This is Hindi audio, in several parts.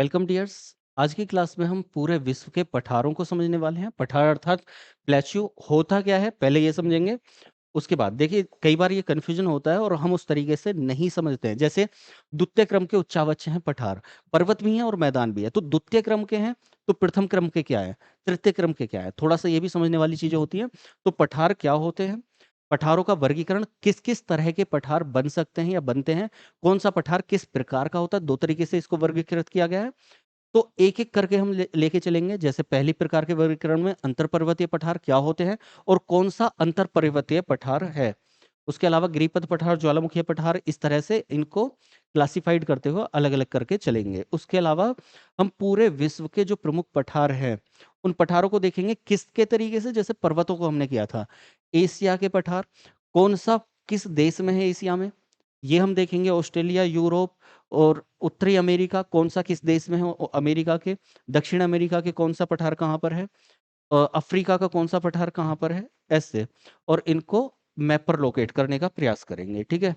Welcome dears. आज की क्लास में हम पूरे विश्व के पठारों को समझने वाले हैं। पठार अर्थात प्लेट्यू होता क्या है, पहले ये समझेंगे। उसके बाद देखिए, कई बार ये कन्फ्यूजन होता है और हम उस तरीके से नहीं समझते हैं। जैसे द्वितीय क्रम के उच्चावच हैं पठार, पर्वत भी हैं और मैदान भी है। तो द्वितीय क्रम के हैं तो प्रथम क्रम के क्या है, तृतीय क्रम के क्या है, थोड़ा सा ये भी समझने वाली चीजें होती हैं। तो पठार क्या होते हैं, पठारों का वर्गीकरण, किस किस तरह के पठार बन सकते हैं या बनते हैं, कौन सा पठार किस प्रकार का होता है, दो तरीके से इसको वर्गीकृत किया गया है। तो एक-एक करके हम लेके चलेंगे। जैसे पहली प्रकार के वर्गीकरण में अंतरपर्वतीय पठार क्या होते हैं और कौन-सा अंतरपर्वतीय पठार है। उसके अलावा गिरिपथ पठार, ज्वालामुखी पठार, इस तरह से इनको क्लासिफाइड करते हुए अलग-अलग करके चलेंगे। उसके अलावा हम पूरे विश्व के जो प्रमुख पठार हैं, उन पठारों को देखेंगे किसके तरीके से, जैसे पर्वतों को हमने किया था। एशिया के पठार, कौन-सा किस देश में है एशिया में, ये हम देखेंगे। ऑस्ट्रेलिया, यूरोप और उत्तरी अमेरिका कौन-सा किस देश में है अमेरिका के, दक्षिण अमेरिका के कौन-सा पठार कहाँ पर है, अफ्रीका का कौन-सा पठार कहाँ पर है, ऐसे। और इनको मैप पर लोकेट करने का प्रयास करेंगे, ठीक है?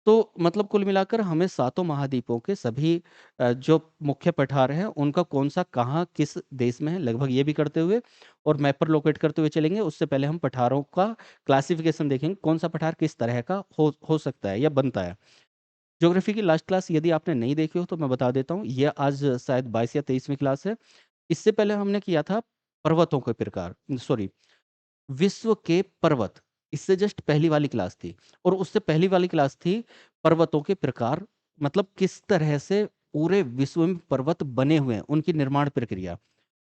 तो मतलब कुल मिलाकर हमें सातों महाद्वीपों के सभी जो मुख्य पठार हैं, उनका कौन-सा कहाँ किस देश में है, लगभग ये भी करते हुए और मैप पर लोकेट करते हुए चलेंगे। उससे पहले हम पठारों का क्लासिफिकेशन देखेंगे, कौन-सा पठार किस तरह का हो सकता है या बनता है। ज्योग्राफी की लास्ट क्लास यदि आपने नहीं देखी हो तो मैं बता देता हूँ, ये आज शायद 22 या 23वीं क्लास है। इससे पहले हमने किया था पर्वतों के प्रकार, सॉरी, विश्व के पर्वत, इससे जस्ट पहली वाली क्लास थी। और उससे पहली वाली क्लास थी पर्वतों के प्रकार, मतलब किस तरह से पूरे विश्व में पर्वत बने हुए हैं, उनकी निर्माण प्रक्रिया।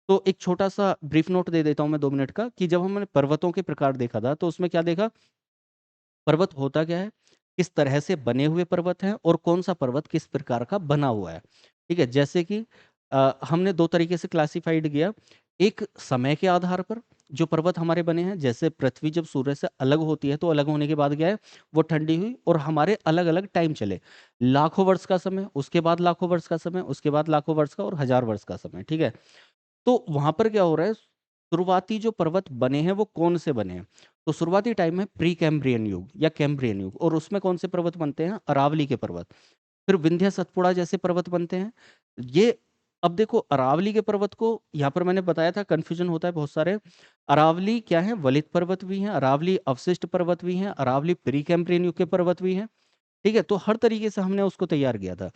तो एक छोटा-सा ब्रीफ नोट दे देता हूँ मैं 2 मिनट का, कि जब हमने पर्वतों के प्रकार देखा था, तो उसमें क्या देखा, पर्वत होता क्या है, किस तरह से बने हुए पर्वत हैं और कौन-सा पर्वत किस प्रकार का बना हुआ है। ठीक है? जैसे कि हमने 2 तरीके से क्लासिफाइड किया। एक समय के आधार पर जो पर्वत हमारे बने हैं, जैसे पृथ्वी जब सूर्य से अलग होती है, तो अलग होने के बाद क्या है, वो ठंडी हुई और हमारे अलग-अलग टाइम चले। लाखों वर्ष का समय, उसके बाद लाखों वर्ष का समय, उसके बाद लाखों वर्ष का और हज़ार वर्ष का समय, ठीक है? तो वहाँ पर क्या हो रहा है, शुरुआती जो पर्वत बने हैं वो कौन से बने हैं? तो शुरुआती टाइम में प्री कैम्ब्रियन युग या कैम्ब्रियन युग, और उसमें कौन से पर्वत बनते हैं? अरावली के पर्वत। फिर विंध्य सतपुड़ा जैसे पर्वत बनते हैं। ये, अब देखो, अरावली के पर्वत को यहाँ पर मैंने बताया था, कन्फ्यूजन होता है बहुत सारे। अरावली क्या है? वलित पर्वत भी हैं, अरावली अवशिष्ट पर्वत भी हैं, अरावली प्री कैम्ब्रियन युग के पर्वत भी हैं। ठीक है? तो हर तरीके से हमने उसको तैयार किया था।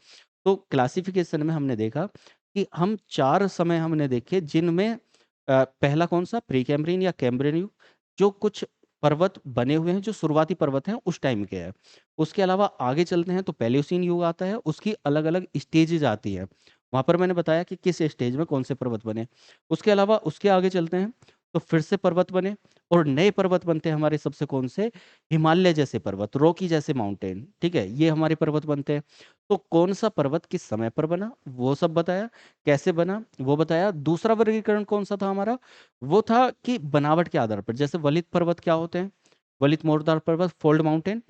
तो क्लासिफ़िकेशन में हमने देखा कि हम 4 समय हमने देखे, जिनमें पहला कौन-सा, प्री-कैम्ब्रियन या कैम्ब्रियन युग, जो कुछ पर्वत बने हुए हैं, जो शुरुआती पर्वत हैं उस टाइम के हैं। उसके अलावा आगे चलते हैं तो पैलियोसीन युग आता है, उसकी अलग-अलग स्टेजेज़ आती हैं। वहाँ पर मैंने बताया कि किस स्टेज में कौन से पर्वत बने। उसके अलावा उसके आगे चलते हैं तो फिर से पर्वत बने और नए पर्वत बनते हैं हमारे, सबसे कौन से, हिमालय जैसे पर्वत, रॉकी जैसे माउंटेन, ठीक है? ये हमारे पर्वत बनते हैं। तो कौन-सा पर्वत किस समय पर बना, वो सब बताया, कैसे बना, वो बताया। दूसरा वर्गीकरण कौन-सा था हमारा? वो था कि बनावट के आधार पर, जैसे वलित पर्वत क्या होते हैं? वलित मोरदार पर्वत, फोल्ड माउंटेन,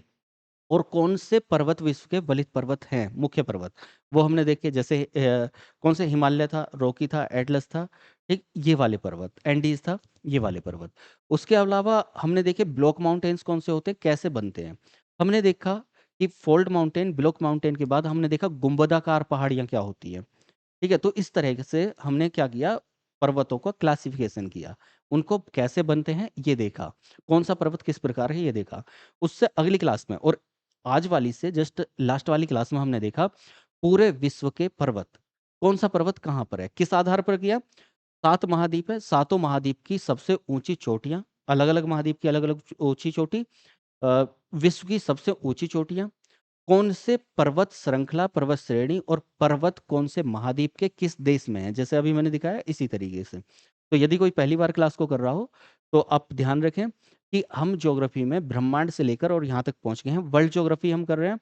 और कौन से पर्वत विश्व के वलित पर्वत हैं, मुख्य पर्वत, वो हमने देखे। जैसे कौन से, हिमालय था, रॉकी था, एटलस था, ठीक? ये वाले पर्वत, एंडीज़ था, ये वाले पर्वत। उसके अलावा हमने देखे ब्लॉक माउंटेन्स कौन से होते हैं, कैसे बनते हैं। हमने देखा कि फोल्ड माउंटेन, ब्लॉक माउंटेन के बाद हमने देखा गुंबदाकार पहाड़ियाँ क्या होती हैं, ठीक है? तो इस तरह से हमने क्या किया, पर्वतों का क्लासिफिकेशन किया। उनको कैसे बनते हैं ये देखा, कौन-सा पर्वत किस प्रकार है ये देखा। उससे अगली क्लास में और आज वाली से जस्ट लास्ट वाली क्लास में हमने देखा पूरे विश्व के पर्वत, कौन-सा पर्वत कहाँ पर है, किस आधार पर किया। 7 महाद्वीप है, सातों महाद्वीप की सबसे ऊँची चोटियाँ, अलग-अलग महाद्वीप की अलग-अलग ऊँची चोटी, अ, विश्व की सबसे ऊँची चोटियाँ, कौन से पर्वत श्रृंखला, पर्वत श्रेणी और पर्वत कौन से महाद्वीप के किस देश में है, जैसे अभी मैंने दिखाया इसी तरीके से। तो यदि कोई पहली बार क्लास को कर रहा हो, तो आप ध्यान रखें कि हम ज्योग्राफी में ब्रह्मांड से लेकर और यहाँ तक पहुँच गए हैं, वर्ल्ड ज्योग्राफी हम कर रहे हैं।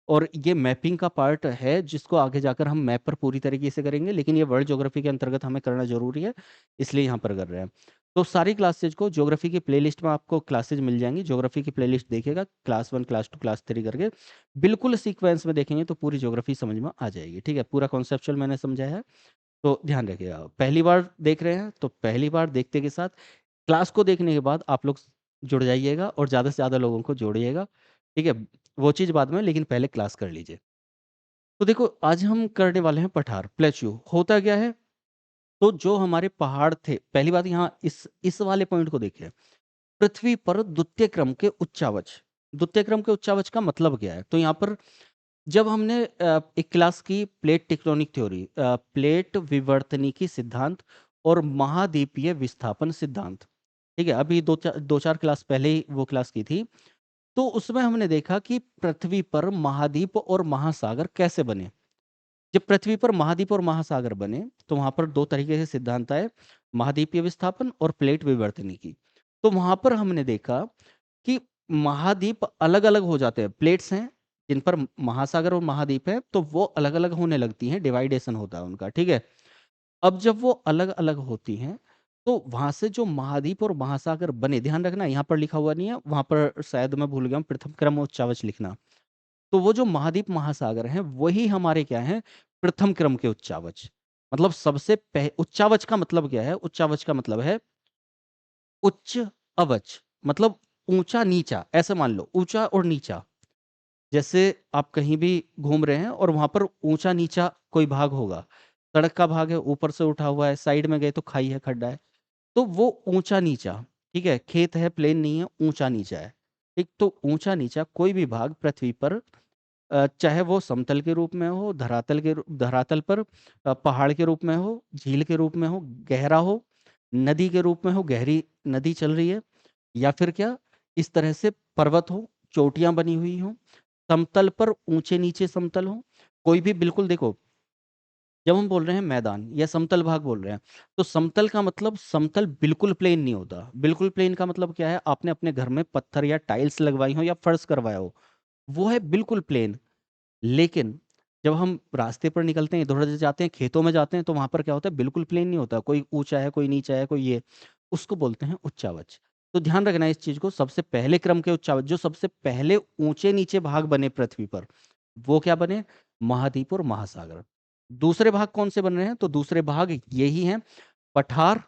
और ये मैपिंग का पार्ट है, जिसको आगे जाकर हम मैप पर पूरी तरीके से करेंगे, लेकिन ये वर्ल्ड ज्योग्राफी के अंतर्गत हमें करना ज़रूरी है, इसलिए यहाँ पर कर रहे हैं। तो सारी क्लासेज को ज्योग्राफी की प्लेलिस्ट में आपको क्लासेज मिल जाएँगी, ज्योग्राफी की प्लेलिस्ट देखिएगा, क्लास 1, क्लास 2, क्लास 3 करके। बिल्कुल सीक्वेंस में देखेंगे तो पूरी ज्योग्राफी समझ में आ जाएगी, ठीक है? पूरा कॉन्सेप्चुअल मैंने समझाया है, तो ध्यान रखिएगा। पहली बार देख रहे हैं, तो पहली बार देखते के साथ क्लास को देखने के बाद आप लोग जुड़ जाइएगा और ज़्यादा से ज़्यादा लोगों को जोड़िएगा, ठीक है? वो चीज़ बाद में, लेकिन पहले क्लास कर लीजिए। तो देखो आज हम करने वाले हैं पठार, प्लेच्यू। होता क्या है? तो जो हमारे पहाड़ थे, पहली बात यहाँ इस वाले पॉइंट को देखिए। पृथ्वी पर द्वितीय क्रम के उच्चावच। द्वितीय क्रम के उच्चावच का मतलब क्या है? तो यहाँ पर जब हमने एक क्लास की प्लेट टेक्टोनिक थ्योरी, प्लेट विवर्तनिकी सिद्धांत और महाद्वीपीय विस्थापन सिद्धांत, ठीक है, अभी दो चार क्लास पहले ही वो क्लास की थी। तो उसमें हमने देखा कि पृथ्वी पर महाद्वीप और महासागर कैसे बने। जब पृथ्वी पर महाद्वीप और महासागर बने तो वहां पर दो तरीके से सिद्धांत आए, महाद्वीपीय विस्थापन और प्लेट विवर्तनिकी। तो वहां पर हमने देखा कि महाद्वीप अलग अलग हो जाते हैं, प्लेट्स हैं जिन पर महासागर और महाद्वीप है, तो वो अलग अलग होने लगती हैं, डिवाइडेशन होता है उनका, ठीक है। अब जब वो अलग अलग होती हैं तो वहां से जो महाद्वीप और महासागर बने, ध्यान रखना यहाँ पर लिखा हुआ नहीं है, वहां पर शायद मैं भूल गया हूँ प्रथम क्रम उच्चावच लिखना। तो वो जो महाद्वीप महासागर हैं वही हमारे क्या हैं, प्रथम क्रम के उच्चावच। मतलब उच्चावच का मतलब क्या है? उच्चावच का मतलब है उच्च अवच, मतलब ऊंचा नीचा, ऐसे मान लो ऊंचा और नीचा। जैसे आप कहीं भी घूम रहे हैं और वहां पर ऊंचा नीचा कोई भाग होगा, सड़क का भाग है, ऊपर से उठा हुआ है, साइड में गए तो खाई है, खड्डा है, तो वो ऊंचा नीचा, ठीक है। खेत है, प्लेन नहीं है, ऊंचा नीचा है, ठीक। तो ऊंचा नीचा कोई भी भाग पृथ्वी पर, चाहे वो समतल के रूप में हो, धरातल पर, पहाड़ के रूप में हो, झील के रूप में हो, गहरा हो, नदी के रूप में हो, गहरी नदी चल रही है, या फिर क्या इस तरह से पर्वत हो, चोटियां बनी हुई हो, समतल पर ऊंचे नीचे समतल हो, कोई भी, बिल्कुल देखो, जब हम बोल रहे हैं मैदान या समतल भाग बोल रहे हैं, तो समतल का मतलब समतल बिल्कुल प्लेन नहीं होता। बिल्कुल प्लेन का मतलब क्या है? आपने अपने घर में पत्थर या टाइल्स लगवाई हो या फर्श करवाया हो, वो है बिल्कुल प्लेन। लेकिन जब हम रास्ते पर निकलते हैं, इधर उधर जाते हैं, खेतों में जाते हैं, तो वहां पर क्या होता है? बिल्कुल प्लेन नहीं होता, कोई ऊंचा है, कोई नीचा है, कोई ये, उसको बोलते हैं उच्चावच। तो ध्यान रखना इस चीज को, सबसे पहले क्रम के उच्चावच, जो सबसे पहले ऊंचे नीचे भाग बने पृथ्वी पर, वो क्या बने? महाद्वीप और महासागर। दूसरे भाग कौन से बन रहे हैं? तो दूसरे भाग यही हैं, पठार,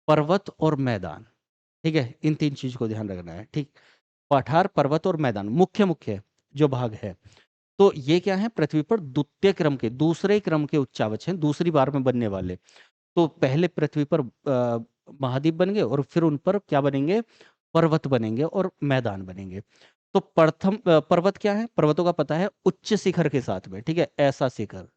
पर्वत और मैदान, ठीक है। इन तीन चीज को ध्यान रखना है, ठीक। पठार, पर्वत और मैदान मुख्य मुख्य जो भाग है। तो ये क्या है? पृथ्वी पर द्वितीय क्रम के, दूसरे क्रम के उच्चावच हैं, दूसरी बार में बनने वाले। तो पहले पृथ्वी पर महाद्वीप बन गए और फिर उन पर क्या बनेंगे? पर्वत बनेंगे और मैदान बनेंगे। तो पर्वत क्या है? पर्वतों का पता है, उच्च शिखर के साथ में, ठीक है, ऐसा शिखर,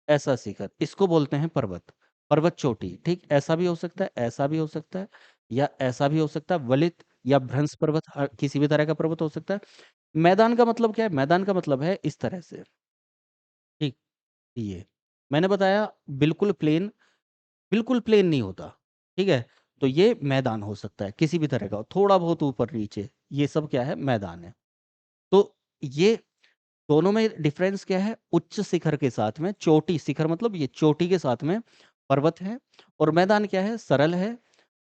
ऐसा शिखर, इसको बोलते हैं पर्वत, पर्वत चोटी, ठीक। ऐसा भी हो सकता है, ऐसा भी हो सकता है, या ऐसा भी हो सकता है, वलित या भ्रंश पर्वत, किसी भी तरह का पर्वत हो सकता है। मैदान का मतलब क्या है? मैदान का मतलब है इस तरह से, ठीक। ये मैंने बताया, बिल्कुल प्लेन, बिल्कुल प्लेन नहीं होता, ठीक है। तो ये मैदान हो सकता है किसी भी तरह का, थोड़ा बहुत ऊपर नीचे, ये सब क्या है? मैदान है। तो ये दोनों में डिफरेंस क्या है? उच्च शिखर के साथ में चोटी, शिखर मतलब ये चोटी के साथ में पर्वत है, और मैदान क्या है? सरल है,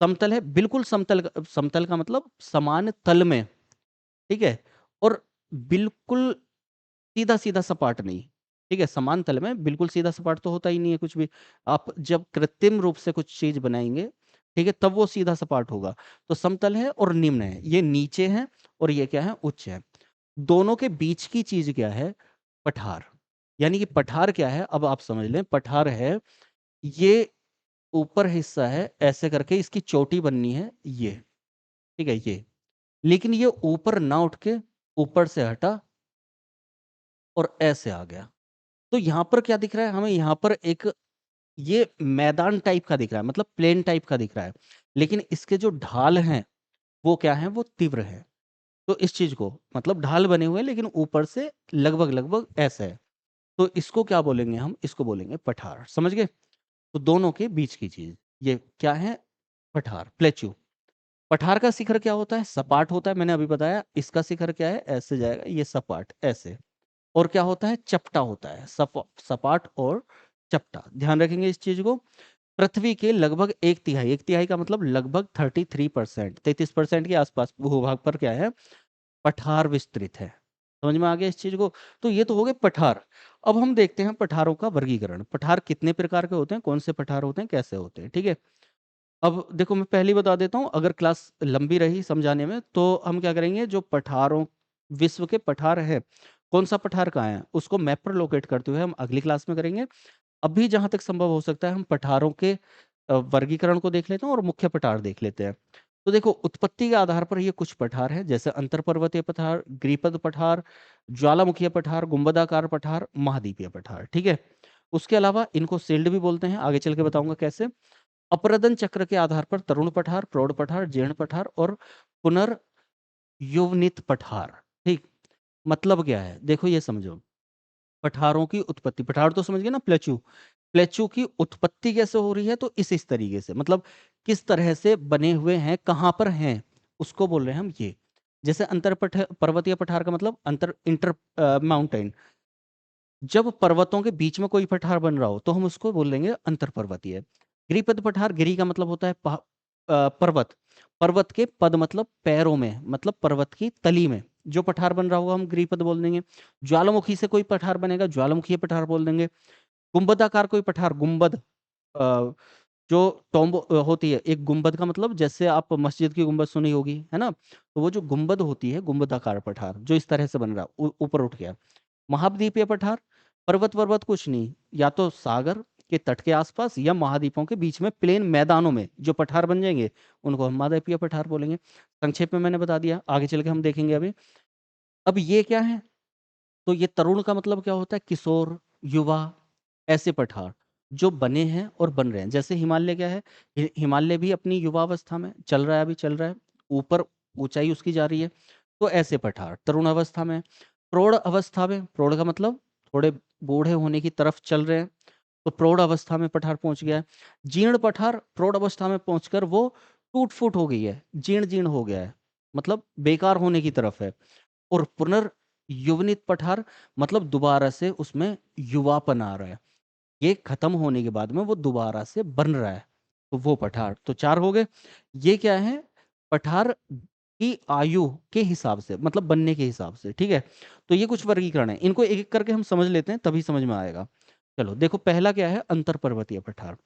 समतल है, बिल्कुल समतल, समतल का मतलब समान तल में, ठीक है। और बिल्कुल सीधा सीधा सपाट नहीं, ठीक है। समान तल में बिल्कुल सीधा सपाट तो होता ही नहीं है कुछ भी। आप जब कृत्रिम रूप से कुछ चीज बनाएंगे, ठीक है, तब वो सीधा सपाट होगा। तो समतल है और निम्न है, ये नीचे है और ये क्या है? उच्च है। दोनों के बीच की चीज क्या है? पठार। यानी कि पठार क्या है? अब आप समझ लें, पठार है ये ऊपर हिस्सा है, ऐसे करके इसकी चोटी बननी है, ये, ठीक है, ये। लेकिन ये ऊपर ना उठ के ऊपर से हटा और ऐसे आ गया। तो यहाँ पर क्या दिख रहा है हमें? यहाँ पर एक ये मैदान टाइप का दिख रहा है, मतलब प्लेन टाइप का दिख रहा है, लेकिन इसके जो ढाल हैं वो क्या है? वो तीव्र है। तो इस चीज को, मतलब ढाल बने हुए हैं लेकिन ऊपर से लगभग लगभग ऐसा है, तो इसको क्या बोलेंगे हम? इसको बोलेंगे पठार, समझ गए? तो दोनों के बीच की चीज ये क्या है? पठार, प्लेच्यू। पठार का शिखर क्या होता है? सपाट होता है, मैंने अभी बताया। इसका शिखर क्या है? ऐसे जाएगा, ये सपाट, ऐसे। और क्या होता है? चपटा होता है, सपाट और चपटा, ध्यान रखेंगे इस चीज को। पृथ्वी के लगभग एक तिहाई, एक तिहाई का मतलब लगभग 33%, 33% के आसपास भूभाग पर क्या है? पठार विस्तृत है। समझ में आ गया इस चीज को? तो ये तो हो गए पठार। अब हम देखते हैं पठारों का वर्गीकरण। पठार कितने प्रकार के होते हैं, कौन से पठार होते हैं, कैसे होते हैं, ठीक है। अब देखो, मैं पहले ही बता देता हूँ, अगर क्लास लंबी रही समझाने में तो हम क्या करेंगे, जो पठारों, विश्व के पठार है, कौन सा पठार कहाँ है, उसको मैप पर लोकेट करते हुए हम अगली क्लास में करेंगे। अभी जहां तक संभव हो सकता है हम पठारों के वर्गीकरण को देख लेते हैं और मुख्य पठार देख लेते हैं। तो देखो, उत्पत्ति के आधार पर ये कुछ पठार हैं, जैसे अंतर पर्वतीय पठार, गिरिपद पठार, ज्वालामुखीय पठार, गुंबदाकार पठार, महाद्वीपीय पठार। ठीक है। उसके अलावा इनको सील्ड भी बोलते हैं, आगे चल के बताऊंगा कैसे। अपरदन चक्र के आधार पर तरुण पठार, प्रौढ़ पठार, जीर्ण पठार और पुनर्यौवनित पठार। ठीक। मतलब क्या है, देखो ये समझो। पठारों की उत्पत्ति, पठार तो समझ गए ना, प्लेचू। प्लेचू की उत्पत्ति कैसे हो रही है, तो इस तरीके से, मतलब किस तरह से बने हुए हैं, कहां पर हैं, उसको बोल रहे हैं हम ये। जैसे अंतर पर्वतीय पठार का मतलब अंतर इंटर माउंटेन। जब पर्वतों के बीच में कोई पठार बन रहा हो तो हम उसको बोल देंगे अंतर पर्वतीय। गिरिपद पठार, गिरी का मतलब होता है पर्वत। पर्वत के पद मतलब पैरों में, मतलब पर्वत की तली में जो पठार बन रहा होगा हम गिरिपद बोल देंगे। ज्वालामुखी से कोई पठार बनेगा, ज्वालामुखी पठार बोल देंगे। गुंबदाकार कोई पठार, गुंबद जो टॉम्ब होती है, एक गुंबद का मतलब जैसे आप मस्जिद की गुंबद सुनी होगी, है ना, तो वो जो गुंबद होती है, गुंबदाकार पठार जो इस तरह से बन रहा है, ऊपर उठ गया। महाद्वीपीय पठार, पर्वत पर्वत कुछ नहीं, या तो सागर के तट के आसपास या महाद्वीपों के बीच में प्लेन मैदानों में जो पठार बन जाएंगे उनको हम महाद्वीपीय पठार बोलेंगे। संक्षेप में मैंने बता दिया, आगे चल के हम देखेंगे अभी। अब ये क्या है, तो ये तरुण का मतलब क्या होता है, किशोर, युवा, ऐसे पठार जो बने हैं और बन रहे हैं। जैसे हिमालय क्या है, हिमालय भी अपनी युवावस्था में चल रहा है, अभी चल रहा है, ऊपर ऊंचाई उसकी जा रही है। तो ऐसे पठार तरुण अवस्था में। प्रौढ़ अवस्था में, प्रौढ़ का मतलब थोड़े बूढ़े होने की तरफ चल रहे हैं, तो प्रौढ़ अवस्था में पठार पहुंच गया है। जीर्ण पठार प्रौढ़ अवस्था में पहुंचकर वो टूट फूट हो गई है, जीर्ण जीर्ण हो गया है, मतलब बेकार होने की तरफ है। और पुनर्यौवनित पठार मतलब दोबारा से उसमें युवापन आ रहा है, ये खत्म होने के बाद में वो दोबारा से बन रहा है, तो वो पठार। तो चार हो गए। ये क्या है, पठार की आयु के हिसाब से, मतलब बनने के हिसाब से। ठीक है। तो ये कुछ वर्गीकरण है, इनको एक एक करके हम समझ लेते हैं, तभी समझ में आएगा। चलो देखो, पहला क्या है, अंतर पर्वतीय पठार।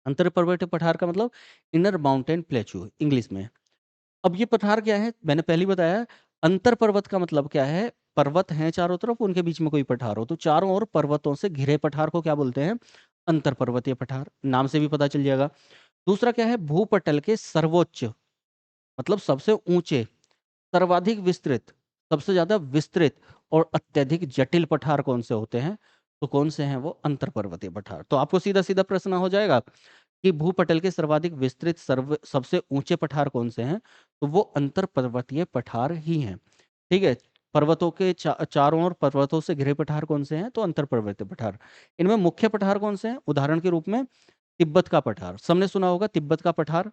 अंतर पर्वतीय पठार का मतलब इनर माउंटेन प्लेचू इंग्लिश में। अब ये पठार क्या है, मैंने पहले ही बताया। अंतर पर्वत का मतलब क्या है, पर्वत हैं चारों तरफ, उनके बीच में कोई पठार हो, तो चारों ओर पर्वतों से घिरे पठार को क्या बोलते हैं, अंतर पर्वतीय पठार। नाम से भी पता चल जाएगा। दूसरा क्या है, भूपटल के सर्वोच्च, मतलब सबसे ऊंचे, सर्वाधिक विस्तृत, सबसे ज्यादा विस्तृत और अत्यधिक जटिल पठार कौन से होते हैं, तो कौन से हैं वो, अंतर पर्वतीय पठार। तो आपको सीधा सीधा प्रश्न हो जाएगा कि भूपटल के सर्वाधिक विस्तृत सबसे ऊंचे पठार कौन से हैं, तो वो अंतर पर्वतीय पठार ही हैं। ठीक है। पर्वतों के चारों ओर पर्वतों से घिरे पठार कौन से हैं, तो अंतर पर्वतीय पठार। इनमें मुख्य पठार कौन से हैं, उदाहरण के रूप में तिब्बत का पठार, सबने सुना होगा तिब्बत का पठार।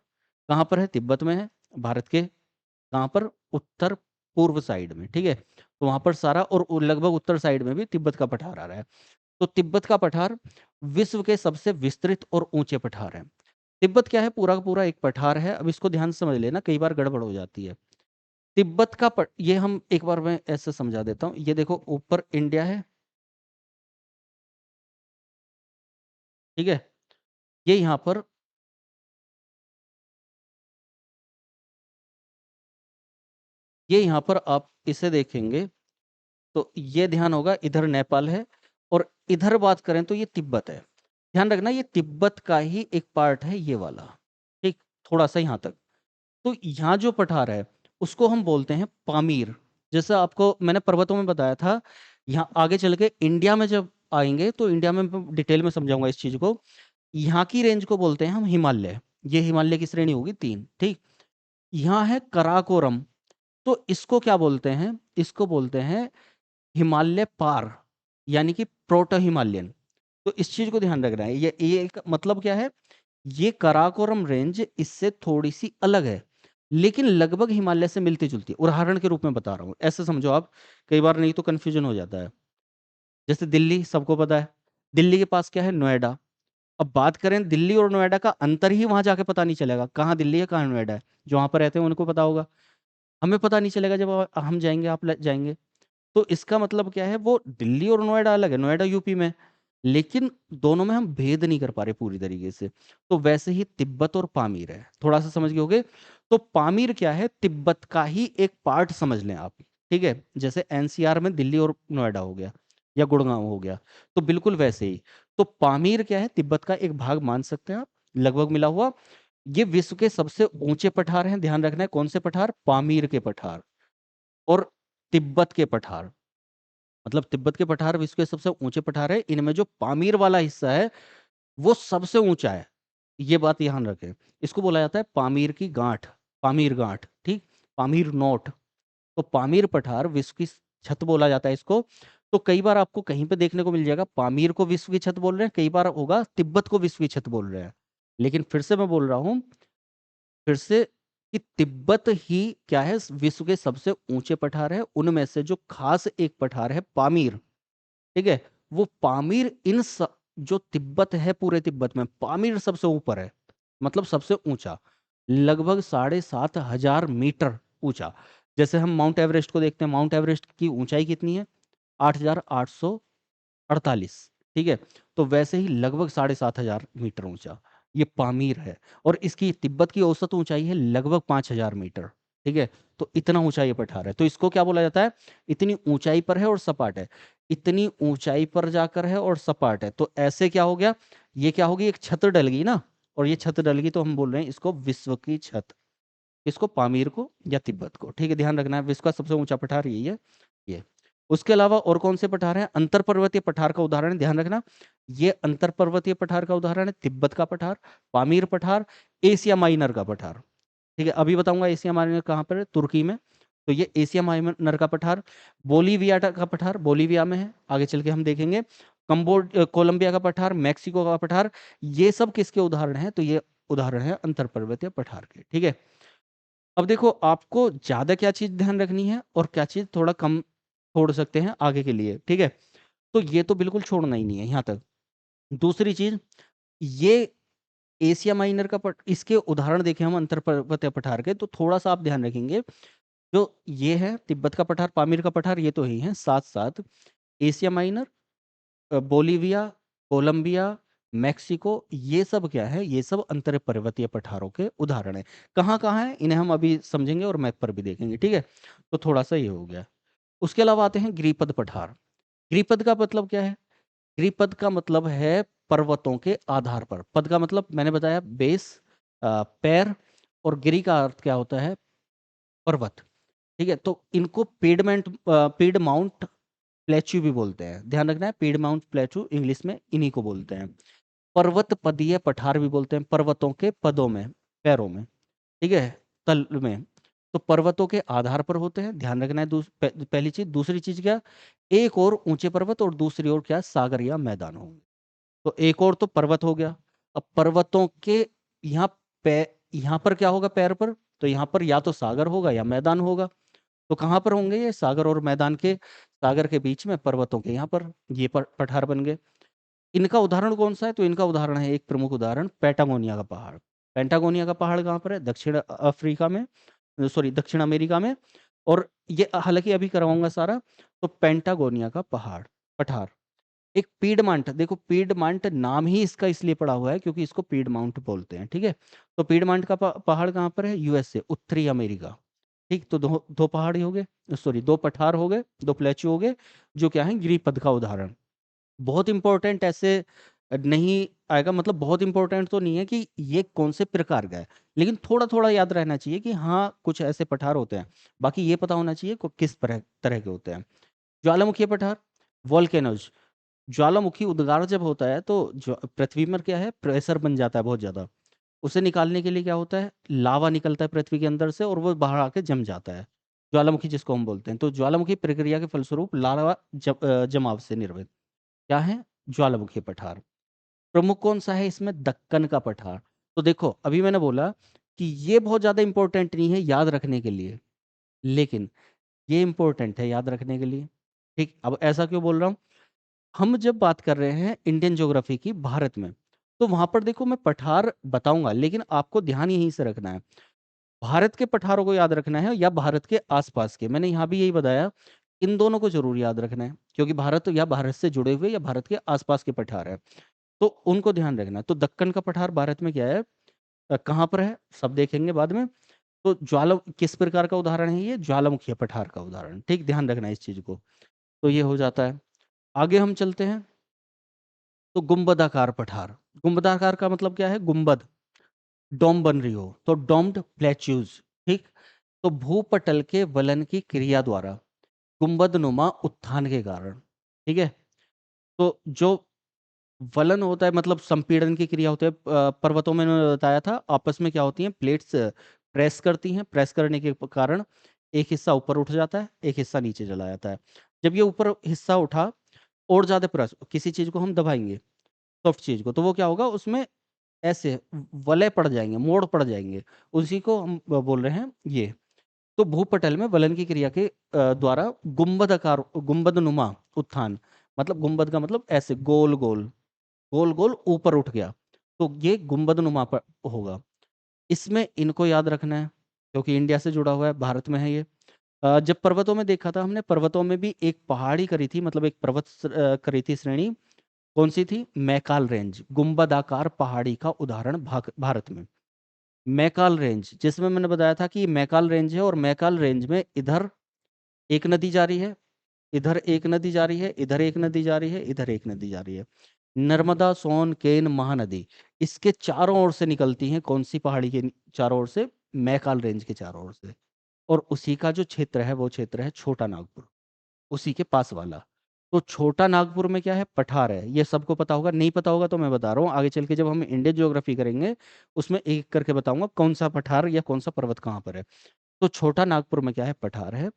कहाँ पर है, तिब्बत में है, भारत के कहाँ पर, उत्तर पूर्व साइड में। ठीक है। तो वहां पर सारा, और लगभग उत्तर साइड में भी तिब्बत का पठार आ रहा है। तो तिब्बत का पठार विश्व के सबसे विस्तृत और ऊंचे पठार है। तिब्बत क्या है, पूरा का पूरा एक पठार है। अब इसको ध्यान से समझ लेना, कई बार गड़बड़ हो जाती है। तिब्बत का ये हम एक बार मैं ऐसे समझा देता हूँ। ये देखो, ऊपर इंडिया है, ठीक है, ये यहाँ पर, ये यहाँ पर आप इसे देखेंगे तो ये ध्यान होगा, इधर नेपाल है और इधर बात करें तो ये तिब्बत है। ध्यान रखना, ये तिब्बत का ही एक पार्ट है ये वाला। ठीक। थोड़ा सा यहाँ तक। तो यहाँ जो पठार है उसको हम बोलते हैं पामीर। जैसे आपको मैंने पर्वतों में बताया था, यहाँ आगे चल के इंडिया में जब आएंगे तो इंडिया में डिटेल में समझाऊंगा इस चीज को। यहाँ की रेंज को बोलते हैं हम हिमालय। ये हिमालय की श्रेणी होगी तीन। ठीक। यहाँ है कराकोरम, तो इसको क्या बोलते हैं, इसको बोलते हैं हिमालय पार, यानी कि प्रोटो हिमालयन। तो इस चीज को ध्यान रखना है। ये एक मतलब क्या है, ये कराकोरम रेंज इससे थोड़ी सी अलग है, लेकिन लगभग हिमालय से मिलती जुलती है। उदाहरण के रूप में बता रहा हूँ, ऐसे समझो आप, कई बार नहीं तो कंफ्यूजन हो जाता है। जैसे दिल्ली सबको पता है, दिल्ली के पास क्या है, नोएडा। अब बात करें दिल्ली और नोएडा का अंतर ही वहां जाके पता नहीं चलेगा, कहाँ दिल्ली है कहाँ नोएडा है। जो वहां पर रहते हैं उनको पता होगा, हमें पता नहीं चलेगा जब हम जाएंगे, आप जाएंगे। तो इसका मतलब क्या है, वो दिल्ली और नोएडा अलग है, नोएडा यूपी में, लेकिन दोनों में हम भेद नहीं कर पा रहे पूरी तरीके से। तो वैसे ही तिब्बत और पामीर है, थोड़ा सा समझ गए होगे। तो पामीर क्या है, तिब्बत का ही एक पार्ट समझ लें आप। ठीक है, जैसे एनसीआर में दिल्ली और नोएडा हो गया या गुड़गांव हो गया, तो बिल्कुल वैसे ही। तो पामीर क्या है, तिब्बत का एक भाग मान सकते हैं आप, लगभग मिला हुआ। ये विश्व के सबसे ऊंचे पठार हैं, ध्यान रखना है, कौन से पठार, पामीर के पठार और तिब्बत के पठार। मतलब तिब्बत के पठार विश्व के सबसे ऊंचे पठार है, इनमें जो पामीर वाला हिस्सा है वो सबसे ऊंचा है। ये बात ध्यान रखें, इसको बोला जाता है पामीर की गांठ, पामीर गांठ, ठीक, पामीर नोट। तो पामीर पठार विश्व की छत बोला जाता है इसको। तो कई बार आपको कहीं पे देखने को मिल जाएगा पामीर को विश्व की छत बोल रहे हैं, कई बार होगा तिब्बत को विश्व की छत बोल रहे हैं। लेकिन फिर से मैं बोल रहा हूं, फिर से, कि तिब्बत ही क्या है, विश्व के सबसे ऊंचे पठार है, उनमें से जो खास एक पठार है पामीर, ठीक है, वो पामीर जो तिब्बत है, पूरे तिब्बत में पामीर सबसे ऊपर है, मतलब सबसे ऊंचा, लगभग 7,500 मीटर ऊंचा। जैसे हम माउंट एवरेस्ट को देखते हैं, माउंट एवरेस्ट की ऊंचाई कितनी है, 8,848, ठीक है, तो वैसे ही लगभग 7,500 मीटर ऊंचा ये पामीर है। और इसकी तिब्बत की औसत ऊंचाई है लगभग 5,000 मीटर, ठीक है। तो इतना ऊंचा ये पठार है, तो इसको क्या बोला जाता है, इतनी ऊंचाई पर है और सपाट है, इतनी ऊंचाई पर जाकर है और सपाट है, तो ऐसे क्या हो गया, ये क्या होगी, एक छत डल गई ना, और ये छत डल गई तो हम बोल रहे हैं इसको विश्व की छत, इसको पामीर को या तिब्बत को, ठीक है, ध्यान रखना है, विश्व का सबसे ऊंचा पठार यही है ये। उसके अलावा और कौन से पठार हैं, अंतर पर्वतीय पठार का उदाहरण ध्यान रखना, ये अंतर पर्वतीय पठार का उदाहरण है तिब्बत का पठार, पामीर पठार, एशिया माइनर का पठार, ठीक है, अभी बताऊंगा एशिया माइनर कहाँ पर है, तुर्की में, तो ये एशिया माइनर का पठार, बोलीविया का पठार बोलीविया में है, आगे चल के हम देखेंगे, कोलंबिया का पठार, मैक्सिको का पठार, ये सब किसके उदाहरण हैं, तो ये उदाहरण है अंतर पर्वतीय पठार के, ठीक है। अब देखो आपको ज्यादा क्या चीज ध्यान रखनी है और क्या चीज थोड़ा कम छोड़ सकते हैं आगे के लिए, ठीक है, तो ये तो बिल्कुल छोड़ना ही नहीं है यहां तक। दूसरी चीज, ये एशिया माइनर का इसके उदाहरण देखें हम अंतर पर्वतीय पठार के, तो थोड़ा सा आप ध्यान रखेंगे, जो ये है तिब्बत का पठार, पामीर का पठार, ये तो ही है, साथ साथ Asia Minor, Bolivia, Colombia, Mexico, ये सब क्या है, ये सब अंतर पर्वतीय पठारों के उदाहरण है। कहाँ कहाँ है इन्हें हम अभी समझेंगे और मैप पर भी देखेंगे, ठीक है, तो थोड़ा सा ये हो गया। उसके अलावा आते हैं गिरिपद पठार। गिरिपद का मतलब क्या है, गिरिपद का मतलब है पर्वतों के आधार पर, पद का मतलब मैंने बताया बेस, पैर, और गिरी का अर्थ क्या होता है, पर्वत, ठीक है, तो इनको पीड माउंट प्लेच्यू भी बोलते हैं, ध्यान रखना है, पीड माउंट प्लेच्यू इंग्लिश में इन्हीं को बोलते हैं। पर्वत पदीय पठार भी बोलते हैं, पर्वतों के पदों में, पैरों में, ठीक है, तल में, तो पर्वतों के आधार पर होते हैं, ध्यान रखना है। पहली चीज, दूसरी चीज क्या, एक और ऊंचे पर्वत और दूसरी ओर क्या, सागर या मैदान होंगे। तो एक और तो पर्वत हो गया, अब पर्वतों के यहाँ यहाँ पर क्या होगा पैर पर, तो यहाँ पर या तो सागर होगा या मैदान होगा। तो कहाँ पर होंगे ये, सागर और मैदान के, सागर के बीच में, पर्वतों के यहाँ पर, ये पठार बन गए। इनका उदाहरण कौन सा है, तो इनका उदाहरण है, एक प्रमुख उदाहरण पैटागोनिया का पहाड़। पैंटागोनिया का पहाड़ कहाँ पर है, दक्षिण अफ्रीका में, सॉरी दक्षिण अमेरिका में। और ये हालांकि अभी करवाऊंगा सारा। तो पेंटागोनिया का पहाड़, पठार, एक पीडमांट, देखो पीडमांट नाम ही इसका इसलिए पड़ा हुआ है क्योंकि इसको पीडमाउंट बोलते हैं, ठीक है। तो पीडमांट का पहाड़ कहाँ पर है, यूएसए, उत्तरी अमेरिका, ठीक, तो दो दो पहाड़ी हो गए, सॉरी दो पठार हो गए, दो प्लेच्यू हो गए, जो क्या है गिरिपद का उदाहरण। बहुत इंपॉर्टेंट ऐसे नहीं आएगा, मतलब बहुत इंपॉर्टेंट तो नहीं है कि ये कौन से प्रकार का है, लेकिन थोड़ा थोड़ा याद रहना चाहिए कि हाँ कुछ ऐसे पठार होते हैं, बाकी ये पता होना चाहिए किस तरह के होते हैं। ज्वालामुखी पठार, वॉल्केनोज, ज्वालामुखी उद्गार जब होता है तो पृथ्वी में क्या है, प्रेशर बन जाता है बहुत ज्यादा, उसे निकालने के लिए क्या होता है, लावा निकलता है पृथ्वी के अंदर से और वो बाहर आके जम जाता है, ज्वालामुखी जिसको हम बोलते हैं। तो ज्वालामुखी प्रक्रिया के फलस्वरूप लावा जमाव से निर्मित क्या है, ज्वालामुखी पठार। प्रमुख कौन सा है इसमें, दक्कन का पठार। तो देखो अभी मैंने बोला कि ये बहुत ज्यादा इंपॉर्टेंट नहीं है याद रखने के लिए, लेकिन ये इंपॉर्टेंट है याद रखने के लिए, ठीक। अब ऐसा क्यों बोल रहा हूँ, हम जब बात कर रहे हैं इंडियन ज्योग्राफी की भारत में, तो वहां पर देखो मैं पठार बताऊंगा, लेकिन आपको ध्यान यहीं से रखना है, भारत के पठारों को याद रखना है या भारत के आसपास के, मैंने यहाँ भी यही बताया, इन दोनों को जरूर याद रखना है क्योंकि भारत या भारत से जुड़े हुए या भारत के आसपास के पठार है, तो उनको ध्यान रखना है। तो दक्कन का पठार भारत में क्या है, कहाँ पर है, सब देखेंगे बाद में। तो ज्वाला किस प्रकार का उदाहरण है ये? ज्वालामुखी पठार का उदाहरण। ठीक, ध्यान रखना है इस चीज को। तो ये हो जाता है। आगे हम चलते हैं। तो गुंबदाकार पठार। गुंबदाकार का मतलब क्या है? गुंबद, डोम बन रही हो तो डोम्ड प्लेच्यूज। ठीक, तो भूपटल के वलन की क्रिया द्वारा गुंबदनुमा उत्थान के कारण। ठीक है, तो जो वलन होता है मतलब संपीड़न की क्रिया होती है। पर्वतों में मैंने बताया था आपस में क्या होती हैं, प्लेट्स प्रेस करती हैं, प्रेस करने के कारण एक हिस्सा ऊपर उठ जाता है, एक हिस्सा नीचे चला जाता है। जब ये ऊपर हिस्सा उठा और ज्यादा प्रेस, किसी चीज को हम दबाएंगे, सॉफ्ट चीज को, तो वो क्या होगा, उसमें ऐसे वलय पड़ जाएंगे, मोड़ पड़ जाएंगे। उसी को हम बोल रहे हैं ये। तो भूपटल में वलन की क्रिया के द्वारा गुंबदाकार, गुंबदनुमा उत्थान, मतलब गुंबद का मतलब ऐसे गोल गोल, गोल गोल ऊपर उठ गया, तो ये गुंबदनुमा पर होगा। इसमें इनको याद रखना है क्योंकि इंडिया से जुड़ा हुआ है, भारत में है ये। जब पर्वतों में देखा था हमने, पर्वतों में भी एक पहाड़ी करी थी, मतलब एक पर्वत करी थी श्रेणी। कौन सी थी? मैकाल रेंज, गुंबदाकार पहाड़ी का उदाहरण भारत में मैकाल रेंज, जिसमें मैंने बताया था कि मैकाल रेंज है, और मैकाल रेंज में इधर एक नदी जा रही है, इधर एक नदी जा रही है, इधर एक नदी जा रही है, इधर एक नदी जा रही है। नर्मदा, सोन, केन, महानदी, इसके चारों ओर से निकलती हैं। कौन सी पहाड़ी के चारों ओर से? मैकाल रेंज के चारों ओर से। और उसी का जो क्षेत्र है वो क्षेत्र है छोटा नागपुर, उसी के पास वाला। तो छोटा नागपुर में क्या है? पठार है। ये सबको पता होगा, नहीं पता होगा तो मैं बता रहा हूँ, आगे चल के जब हम इंडियन ज्योग्राफी करेंगे उसमें एक एक करके बताऊंगा कौन सा पठार या कौन सा पर्वत कहाँ पर है। तो छोटा नागपुर में क्या है? पठार है।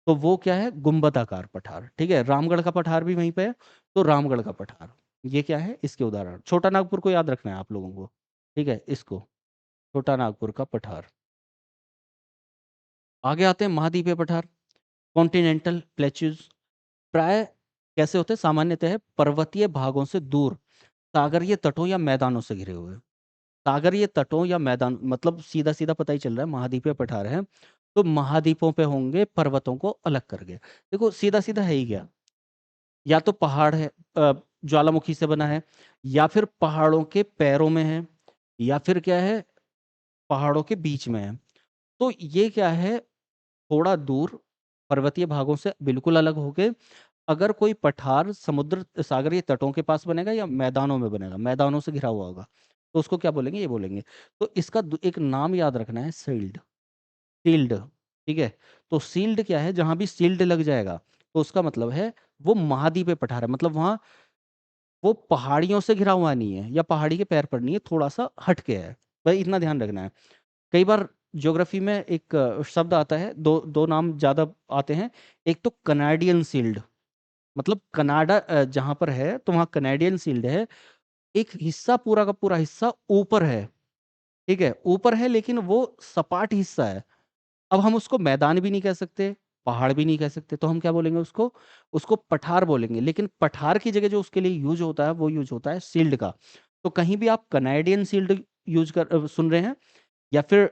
तो वो क्या है? गुंबदाकार पठार। ठीक है, रामगढ़ का पठार भी वहीं पे है, तो रामगढ़ का पठार। ये क्या है? इसके उदाहरण। छोटा नागपुर को याद रखना है आप लोगों को। ठीक है, इसको, छोटा नागपुर का पठार। आगे आते हैं महाद्वीपीय पठार, कॉन्टिनेंटल प्लेच्यूज। प्राय कैसे होते हैं? सामान्यतः पर्वतीय भागों से दूर सागरीय तटों या मैदानों से घिरे हुए। सागरीय तटों या मैदान मतलब सीधा सीधा पता ही चल रहा है महाद्वीपीय पठार है, तो महाद्वीपों पे होंगे, पर्वतों को अलग करके। देखो सीधा सीधा है ही क्या, या तो पहाड़ है, ज्वालामुखी से बना है, या फिर पहाड़ों के पैरों में है, या फिर क्या है, पहाड़ों के बीच में है। तो ये क्या है, थोड़ा दूर पर्वतीय भागों से बिल्कुल अलग होके, अगर कोई पठार समुद्र सागरीय तटों के पास बनेगा या मैदानों में बनेगा, मैदानों से घिरा हुआ होगा, तो उसको क्या बोलेंगे? ये बोलेंगे। तो इसका एक नाम याद रखना है, सील्ड। सील्ड। ठीक है, तो सील्ड क्या है? जहां भी सील्ड लग जाएगा तो उसका मतलब है वो महाद्वीपीय पठार है, मतलब वहां वो पहाड़ियों से घिरा हुआ नहीं है या पहाड़ी के पैर पर नहीं है, थोड़ा सा हटके है। भाई इतना ध्यान रखना है। कई बार ज्योग्राफी में एक शब्द आता है, दो दो नाम ज्यादा आते हैं। एक तो कनाडियन सील्ड, मतलब कनाडा जहां पर है तो वहां कनाडियन सील्ड है। एक हिस्सा, पूरा का पूरा हिस्सा ऊपर है। ठीक है, ऊपर है लेकिन वो सपाट हिस्सा है। अब हम उसको मैदान भी नहीं कह सकते, पहाड़ भी नहीं कह सकते, तो हम क्या बोलेंगे उसको? उसको पठार बोलेंगे। लेकिन पठार की जगह जो उसके लिए यूज होता है वो यूज होता है सील्ड का। तो कहीं भी आप कनाडियन सील्ड यूज कर सुन रहे हैं, या फिर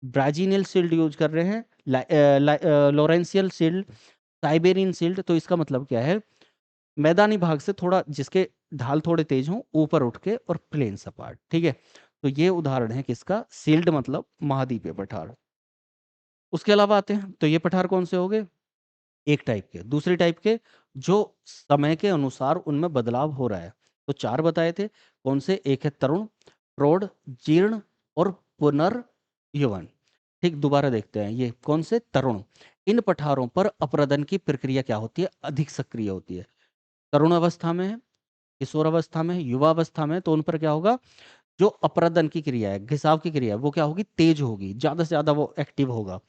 ब्राजीनियल सील्ड यूज कर रहे हैं, लॉरेंशियल सील्ड, साइबेरियन सील्ड, तो इसका मतलब क्या है? मैदानी भाग से थोड़ा, जिसके ढाल थोड़े तेज हों, ऊपर उठ के, और प्लेन सपाट। ठीक है, तो ये उदाहरण है किसका? सील्ड मतलब महाद्वीपीय पठार। उसके अलावा आते हैं, तो ये पठार कौन से हो गए? एक टाइप के। दूसरे टाइप के जो समय के अनुसार उनमें बदलाव हो रहा है, तो चार बताए थे। कौन से? एक है तरुण, प्रौढ़, जीर्ण और पुनर्यौवन। ठीक, दोबारा देखते हैं, ये कौन से? तरुण। इन पठारों पर अपरदन की प्रक्रिया क्या होती है? अधिक सक्रिय होती है। तरुण अवस्था में है, किशोर अवस्था में है, युवा अवस्था में है, तो उन पर क्या होगा? जो अपरदन की क्रिया है, घिसाव की क्रिया है, वो क्या होगी? तेज होगी, ज्यादा से ज्यादा वो एक्टिव होगा।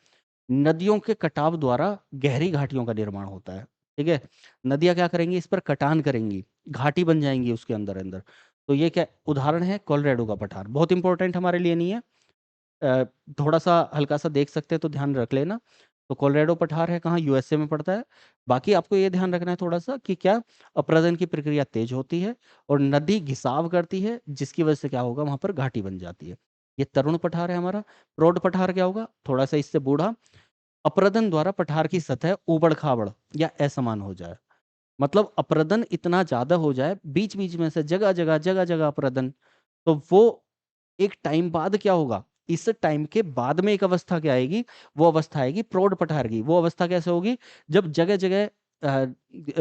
नदियों के कटाव द्वारा गहरी घाटियों का निर्माण होता है। ठीक है, नदियां क्या करेंगी? इस पर कटान करेंगी, घाटी बन जाएंगी उसके अंदर अंदर। तो ये क्या उदाहरण है? कोलोराडो का पठार। बहुत इंपॉर्टेंट हमारे लिए नहीं है, अ, थोड़ा सा हल्का सा देख सकते हैं तो ध्यान रख लेना। तो कोलोराडो पठार है कहाँ? यूएसए में पड़ता है। बाकी आपको ये ध्यान रखना है थोड़ा सा कि क्या अपरदन की प्रक्रिया तेज होती है और नदी घिसाव करती है, जिसकी वजह से क्या होगा? वहां पर घाटी बन जाती है। ये तरुण पठार है हमारा। प्रौढ़ पठार क्या होगा? थोड़ा सा इससे बूढ़ा। अपरदन द्वारा पठार की सतह ऊबड़ खाबड़ या असमान हो जाए, मतलब अपरदन इतना ज्यादा हो जाए, बीच बीच में से जगह जगह जगह जगह अपरदन, तो वो एक टाइम बाद क्या होगा? इस टाइम के बाद में एक अवस्था क्या आएगी, वो अवस्था आएगी प्रौढ़ पठार की। वो अवस्था कैसे होगी, जब जगह जगह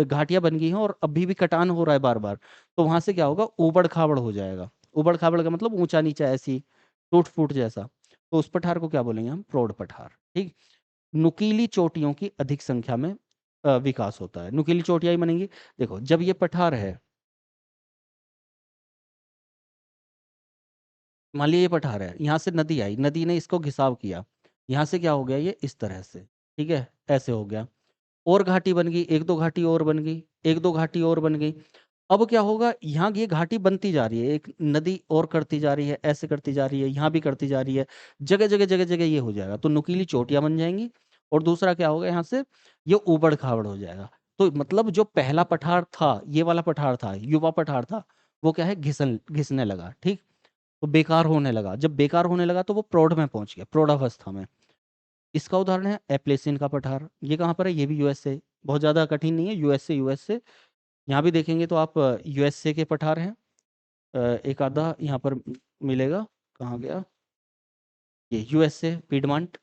घाटियां बन गई हैं और अभी भी कटान हो रहा है बार बार, तो वहां से क्या होगा, उबड़ खाबड़ हो जाएगा। उबड़ खाबड़ का मतलब ऊंचा नीचा ऐसी टूट फूट जैसा, तो उस पठार को क्या बोलेंगे हम, प्रौढ़ पठार। ठीक। नुकीली चोटियों की अधिक संख्या में विकास होता है। नुकीली चोटियां ही बनेंगी। देखो जब ये पठार है, मान लीजिए ये पठार है, यहाँ से नदी आई, नदी ने इसको घिसाव किया, यहाँ से क्या हो गया ये इस तरह से, ठीक है, ऐसे हो गया, और घाटी बन गई, एक दो घाटी और बन गई, एक दो घाटी और बन गई। अब क्या होगा, यहाँ ये घाटी बनती जा रही है, एक नदी और करती जा रही है, ऐसे करती जा रही है, यहाँ भी करती जा रही है, जगह जगह जगह जगह ये हो जाएगा, तो नुकीली चोटियां बन जाएंगी। और दूसरा क्या होगा, यहाँ से ये उबड़ खाबड़ हो जाएगा। तो मतलब जो पहला पठार था, ये वाला पठार था, युवा पठार था, वो क्या है, घिसने लगा। ठीक। तो बेकार होने लगा, जब बेकार होने लगा तो वो प्रौढ़ में पहुंच गया, प्रौढ़ावस्था में। इसका उदाहरण है एप्लेसिन का पठार। ये कहाँ पर है, ये भी यूएसए, बहुत ज्यादा कठिन नहीं है, यूएसए यूएसए। यहाँ भी देखेंगे तो आप यूएसए के पठार हैं, एक आधा यहाँ पर मिलेगा। कहाँ गया ये, यूएसए पीडमांट।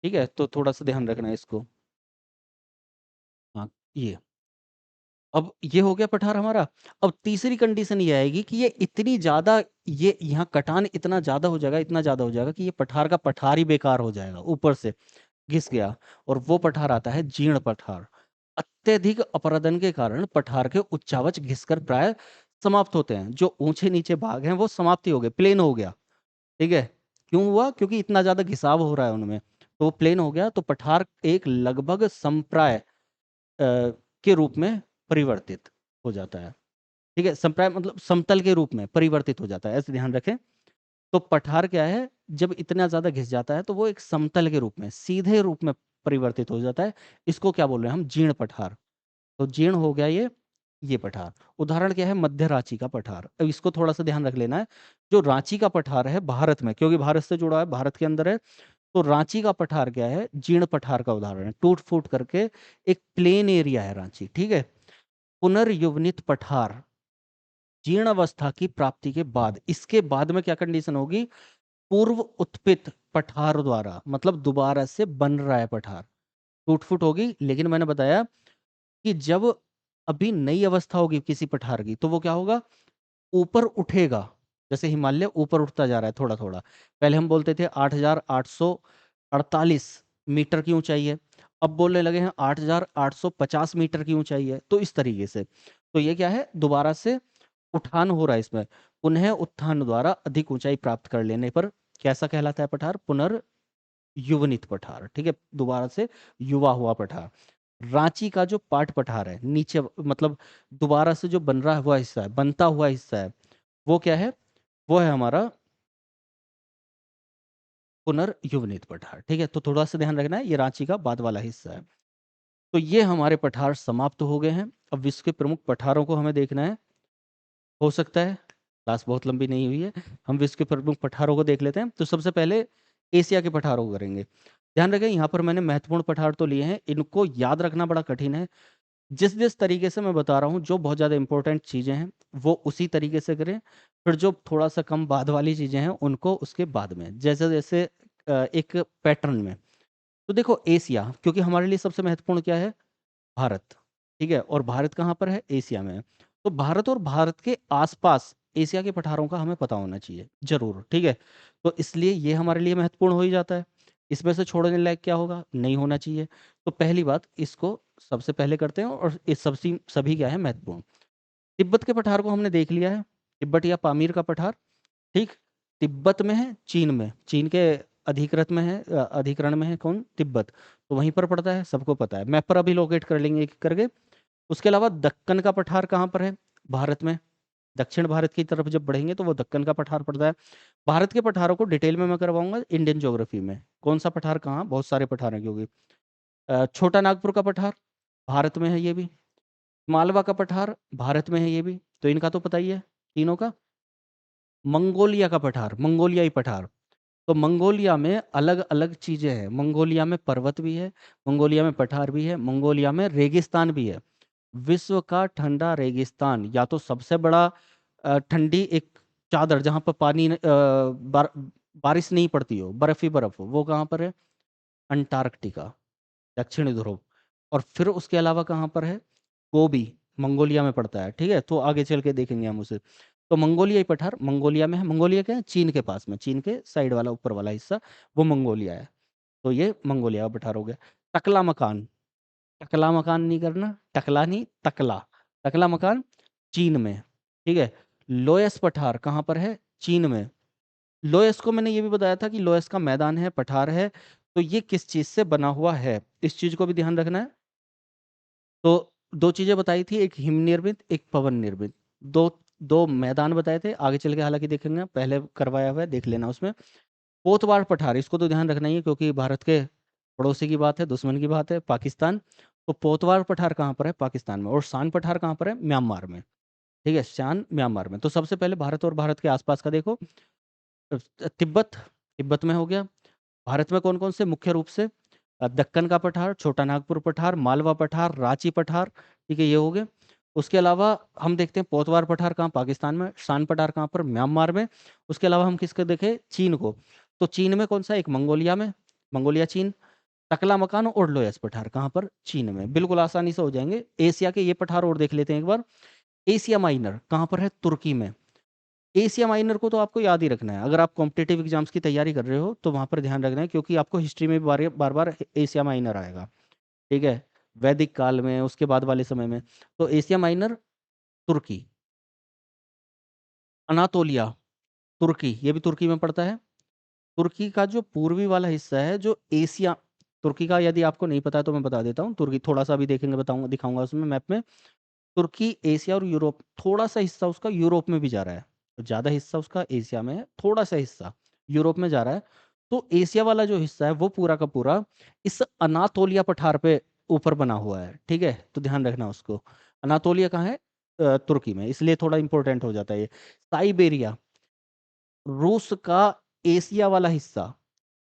ठीक है, तो थोड़ा सा ध्यान रखना है इसको। हाँ, ये अब ये हो गया पठार हमारा। अब तीसरी कंडीशन ये आएगी कि ये इतनी ज्यादा, ये यहाँ कटान इतना ज्यादा हो जाएगा, इतना ज्यादा हो जाएगा कि ये पठार का पठार ही बेकार हो जाएगा, ऊपर से घिस गया। और वो पठार आता है जीर्ण पठार। अत्यधिक अपरदन के कारण पठार के उच्चावच घिसकर प्राय समाप्त होते हैं। जो ऊंचे नीचे भाग हैं वो समाप्ति हो गए, प्लेन हो गया। ठीक है, क्यों हुआ, क्योंकि इतना ज्यादा घिसाव हो रहा है उनमें, तो वो प्लेन हो गया। तो पठार एक लगभग संप्राय के रूप में परिवर्तित हो जाता है। ठीक है, संप्राय मतलब समतल के रूप में परिवर्तित हो जाता है, ऐसे ध्यान रखें। तो पठार क्या है, जब इतना ज्यादा घिस जाता है तो वो एक समतल के रूप में, सीधे रूप में परिवर्तित हो जाता है। इसको क्या बोल रहे हैं हम, जीर्ण पठार। तो जीर्ण हो गया ये पठार। उदाहरण क्या है, मध्य रांची का पठार। अब इसको थोड़ा सा ध्यान रख लेना है। जो रांची का पठार है भारत में, क्योंकि भारत से जुड़ा है, भारत के अंदर है, तो रांची का पठार क्या है, जीर्ण पठार का उदाहरण है। टूट फूट करके एक प्लेन एरिया है रांची। ठीक है। पुनर्युवनित पठार, जीर्ण अवस्था की प्राप्ति के बाद, इसके बाद में क्या कंडीशन होगी, पूर्व उत्पित पठार द्वारा, मतलब दोबारा से बन रहा है पठार, टूट फूट होगी। लेकिन मैंने बताया कि जब अभी नई अवस्था होगी किसी पठार की, तो वो क्या होगा, ऊपर उठेगा। जैसे हिमालय ऊपर उठता जा रहा है थोड़ा थोड़ा। पहले हम बोलते थे 8,848 मीटर की ऊंचाई है, अब बोलने लगे हैं 8,850 मीटर की ऊंचाई है। तो इस तरीके से, तो ये क्या है, दोबारा से उठान हो रहा है इसमें। पुनः उत्थान द्वारा अधिक ऊंचाई प्राप्त कर लेने पर कैसा कहलाता है पठार, पुनर्युवनित पठार। ठीक है, दोबारा से युवा हुआ पठार। रांची का जो पाट पठार है नीचे, मतलब दोबारा से जो बन रहा हुआ हिस्सा है, बनता हुआ हिस्सा है, वो क्या है, वो है हमारा पुनर्युवनित पठार। ठीक है, तो थोड़ा सा ध्यान रखना है, ये रांची का बाद वाला हिस्सा है। तो ये हमारे पठार समाप्त हो गए हैं। अब विश्व के प्रमुख पठारों को हमें देखना है। हो सकता है क्लास बहुत लंबी नहीं हुई है, हम विश्व के प्रमुख पठारों को देख लेते हैं। तो सबसे पहले एशिया के पठारों को करेंगे। ध्यान रखें, यहाँ पर मैंने महत्वपूर्ण पठार तो लिए हैं, इनको याद रखना बड़ा कठिन है। जिस जिस तरीके से मैं बता रहा हूँ, जो बहुत ज़्यादा इंपॉर्टेंट चीज़ें हैं वो उसी तरीके से करें, फिर जो थोड़ा सा कम बाद वाली चीज़ें हैं उनको उसके बाद में, जैसे जैसे एक पैटर्न में। तो देखो एशिया, क्योंकि हमारे लिए सबसे महत्वपूर्ण क्या है, भारत। ठीक है, और भारत कहाँ पर है, एशिया में है। तो भारत और भारत के आसपास एशिया के पठारों का हमें पता होना चाहिए जरूर। ठीक है, तो इसलिए ये हमारे लिए महत्वपूर्ण हो ही जाता है। इसमें से छोड़ने लायक क्या होगा, नहीं होना चाहिए। तो पहली बात, इसको सबसे पहले करते हैं, और इस सभी सभी क्या है, महत्वपूर्ण। तिब्बत के पठार को हमने देख लिया है, तिब्बत या पामीर का पठार। ठीक। तिब्बत में है, चीन में, चीन के अधिकृत में है, अधिकरण में है कौन, तिब्बत। तो वहीं पर पड़ता है, सबको पता है। मैप पर अभी लोकेट कर लेंगे एक एक करके। उसके अलावा दक्कन का पठार कहाँ पर है, भारत में। दक्षिण भारत की तरफ जब बढ़ेंगे तो वो दक्कन का पठार पड़ता है। भारत के पठारों को डिटेल में मैं करवाऊंगा इंडियन ज्योग्राफी में, कौन सा पठार कहाँ, बहुत सारे पठार हैं क्योंकि। छोटा नागपुर का पठार भारत में है ये भी। मालवा का पठार भारत में है ये भी, तो इनका तो पता ही है तीनों का। मंगोलिया का पठार, मंगोलियाई पठार। तो मंगोलिया में अलग अलग चीजें हैं, मंगोलिया में पर्वत भी है, मंगोलिया में पठार भी है, मंगोलिया में रेगिस्तान भी है। विश्व का ठंडा रेगिस्तान, या तो सबसे बड़ा ठंडी एक चादर जहां पर पानी बारिश नहीं पड़ती हो, बर्फ ही बर्फ हो, वो कहाँ पर है? अंटार्कटिका, दक्षिणी ध्रुव। और फिर उसके अलावा कहाँ पर है? गोबी, मंगोलिया में पड़ता है। ठीक है, तो आगे चल के देखेंगे हम उसे। तो मंगोलियाई पठार मंगोलिया में है। मंगोलिया क्या है? चीन के पास में, चीन के साइड वाला ऊपर वाला हिस्सा, वो मंगोलिया है। तो ये मंगोलिया का पठार हो गया। टकला मकान, टकला मकान नहीं करना, टकला नहीं, तकला, टकला मकान चीन में। ठीक है। लोयस पठार कहाँ पर है? चीन में। लोयस को मैंने ये भी बताया था कि लोयस का मैदान है, पठार है। तो ये किस चीज से बना हुआ है, इस चीज को भी ध्यान रखना है। तो दो चीजें बताई थी, एक हिम निर्मित, एक पवन निर्मित। दो दो मैदान बताए थे, आगे चल के हालांकि देखेंगे, पहले करवाया हुआ है, देख लेना उसमें। पोतवार पठार, इसको तो ध्यान रखना ही है क्योंकि भारत के पड़ोसी की बात है, दुश्मन की बात है, पाकिस्तान। तो पोतवार पठार कहाँ पर है? पाकिस्तान में। और शान पठार कहाँ पर है? म्यांमार में। ठीक है, शान म्यांमार में। तो सबसे पहले भारत और भारत के आसपास का देखो। तिब्बत, तिब्बत में हो गया। भारत में कौन कौन से मुख्य रूप से? दक्कन का पठार, छोटा नागपुर पठार, मालवा पठार, रांची पठार। ठीक है, ये हो गए। उसके अलावा हम देखते हैं पोतवार पठार कहाँ? पाकिस्तान में। शान पठार कहाँ पर? म्यांमार में। उसके अलावा हम किसके देखें? चीन को। तो चीन में कौन सा? एक मंगोलिया में, मंगोलिया चीन। टकला मकान और लोयस पठार कहाँ पर? चीन में। बिल्कुल आसानी से हो जाएंगे। एशिया के ये पठार और देख लेते हैं एक बार। एशिया माइनर कहाँ पर है? तुर्की में। एशिया माइनर को तो आपको याद ही रखना है, अगर आप कॉम्पिटेटिव एग्जाम्स की तैयारी कर रहे हो तो वहां पर ध्यान रखना है, क्योंकि आपको हिस्ट्री में भी बार बार एशिया माइनर आएगा। ठीक है, वैदिक काल में, उसके बाद वाले समय में। तो एशिया माइनर तुर्की। अनातोलिया, तुर्की, ये भी तुर्की में पड़ता है। तुर्की का जो पूर्वी वाला हिस्सा है, जो एशिया, तुर्की का यदि आपको नहीं पता है तो मैं बता देता हूँ। तुर्की थोड़ा सा भी देखेंगे, बताऊंगा, दिखाऊंगा उसमें मैप में। तुर्की एशिया और यूरोप, थोड़ा सा हिस्सा उसका यूरोप में भी जा रहा है। तो ज्यादा हिस्सा उसका एशिया में है, थोड़ा सा हिस्सा यूरोप में जा रहा है। तो एशिया वाला जो हिस्सा है वो पूरा का पूरा इस अनातोलिया पठार पे ऊपर बना हुआ है। ठीक है, तो ध्यान रखना उसको। अनातोलिया कहाँ है? तुर्की में, इसलिए थोड़ा इंपॉर्टेंट हो जाता है ये। साइबेरिया, रूस का एशिया वाला हिस्सा,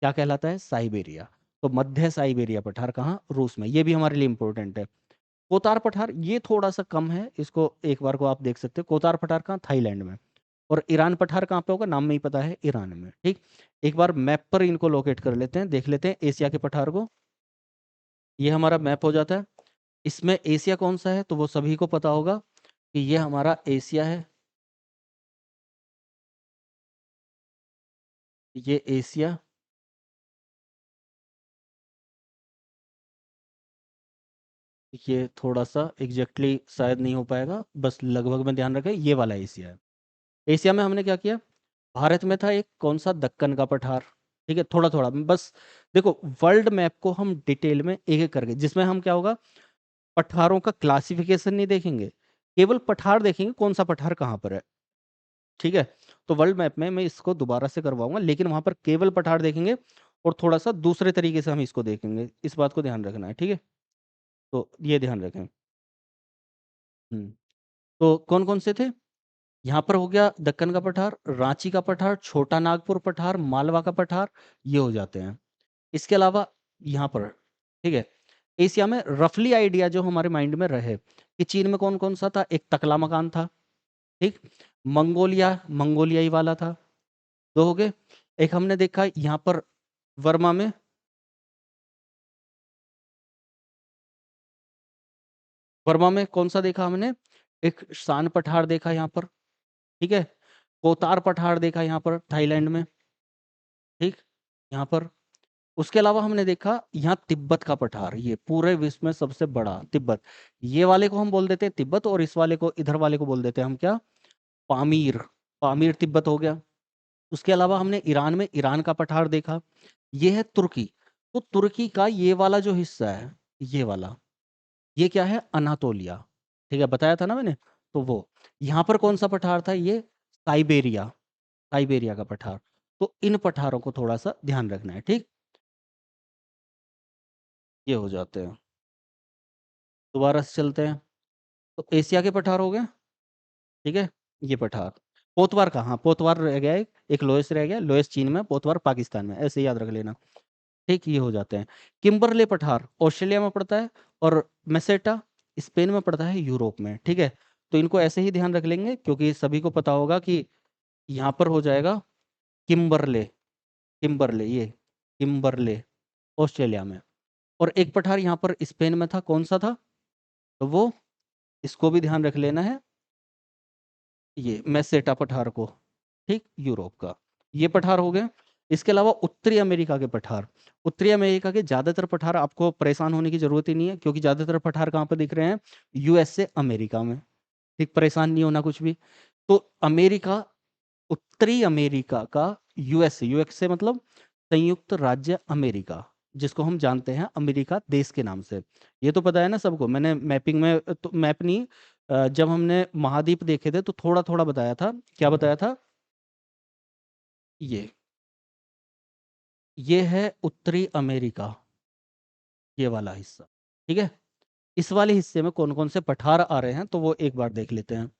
क्या कहलाता है? साइबेरिया। तो मध्य साइबेरिया पठार कहाँ? रूस में। ये भी हमारे लिए इंपॉर्टेंट है। कोतार पठार ये थोड़ा सा कम है, इसको एक बार को आप देख सकते हो। कोतार पठार कहाँ? थाईलैंड में। और ईरान पठार कहाँ पे होगा? नाम में ही पता है, ईरान में। ठीक, एक बार मैप पर इनको लोकेट कर लेते हैं, देख लेते हैं एशिया के पठार को। ये हमारा मैप हो जाता है। इसमें एशिया कौन सा है? तो वो सभी को पता होगा कि ये हमारा एशिया है। ये एशिया, ये थोड़ा सा एग्जैक्टली शायद नहीं हो पाएगा, बस लगभग में ध्यान रखें, ये वाला एशिया है। एशिया में हमने क्या किया? भारत में था एक कौन सा? दक्कन का पठार। ठीक है, थोड़ा थोड़ा बस। देखो, वर्ल्ड मैप को हम डिटेल में एक एक करके, जिसमें हम क्या होगा, पठारों का क्लासिफिकेशन नहीं देखेंगे, केवल पठार देखेंगे, कौन सा पठार कहाँ पर है। ठीक है, तो वर्ल्ड मैप में मैं इसको दोबारा से करवाऊंगा, लेकिन वहां पर केवल पठार देखेंगे और थोड़ा सा दूसरे तरीके से हम इसको देखेंगे, इस बात को ध्यान रखना है। ठीक है, तो ये ध्यान रखें। हम्म तो कौन कौन से थे? यहाँ पर हो गया दक्कन का पठार, रांची का पठार, छोटा नागपुर पठार, मालवा का पठार, ये हो जाते हैं। इसके अलावा यहाँ पर, ठीक है, एशिया में रफली आइडिया जो हमारे माइंड में रहे कि चीन में कौन कौन सा था? एक तकला मकान था। ठीक, मंगोलिया, मंगोलियाई वाला था। दो हो गए। एक हमने देखा यहाँ पर वर्मा में, वर्मा में कौन सा देखा हमने? एक शान पठार देखा यहाँ पर। ठीक है, कोतार पठार देखा यहाँ पर थाईलैंड में। ठीक, यहाँ पर। उसके अलावा हमने देखा यहाँ तिब्बत का पठार, ये पूरे विश्व में सबसे बड़ा तिब्बत। ये वाले को हम बोल देते हैं तिब्बत, और इस वाले को, इधर वाले को बोल देते हैं हम क्या? पामीर। पामीर तिब्बत हो गया। उसके अलावा हमने ईरान में ईरान का पठार देखा। ये है तुर्की। तो तुर्की का ये वाला जो हिस्सा है, ये वाला, ये क्या है? अनातोलिया। ठीक है, बताया था ना मैंने। तो वो यहाँ पर कौन सा पठार था? ये साइबेरिया, साइबेरिया का पठार। तो इन पठारों को थोड़ा सा ध्यान रखना है। ठीक, ये हो जाते हैं। दोबारा से चलते हैं। तो एशिया के पठार हो गए। ठीक है, ये पठार। पोतवार कहाँ? पोतवार रह गया, एक लोएस रह गया, लोएस चीन में, पोतवार पाकिस्तान में, ऐसे याद रख लेना। ठीक, ये हो जाते हैं। किम्बरले पठार ऑस्ट्रेलिया में पड़ता है, और मेसेटा स्पेन में पड़ता है, यूरोप में। ठीक है, तो इनको ऐसे ही ध्यान रख लेंगे, क्योंकि सभी को पता होगा कि यहाँ पर हो जाएगा किम्बरले। किम्बरले, ये किम्बरले ऑस्ट्रेलिया में। और एक पठार यहाँ पर स्पेन में था, कौन सा था? तो वो, इसको भी ध्यान रख लेना है, ये मेसेटा पठार को, ठीक, यूरोप का ये पठार हो गए। इसके अलावा उत्तरी अमेरिका के पठार, उत्तरी अमेरिका के ज्यादातर पठार आपको परेशान होने की जरूरत ही नहीं है, क्योंकि ज्यादातर पठार कहाँ पर दिख रहे हैं? यूएसए अमेरिका में, ठीक, परेशान नहीं होना कुछ भी। तो अमेरिका, उत्तरी अमेरिका का यूएसए, यूएसए मतलब संयुक्त राज्य अमेरिका, जिसको हम जानते हैं अमेरिका देश के नाम से। ये तो पता है ना सबको, मैंने मैपिंग में तो मैप नहीं, जब हमने महाद्वीप देखे थे तो थोड़ा थोड़ा बताया था। क्या बताया था? ये है उत्तरी अमेरिका, ये वाला हिस्सा, ठीक है। इस वाले हिस्से में कौन कौन से पठार आ रहे हैं तो वो एक बार देख लेते हैं।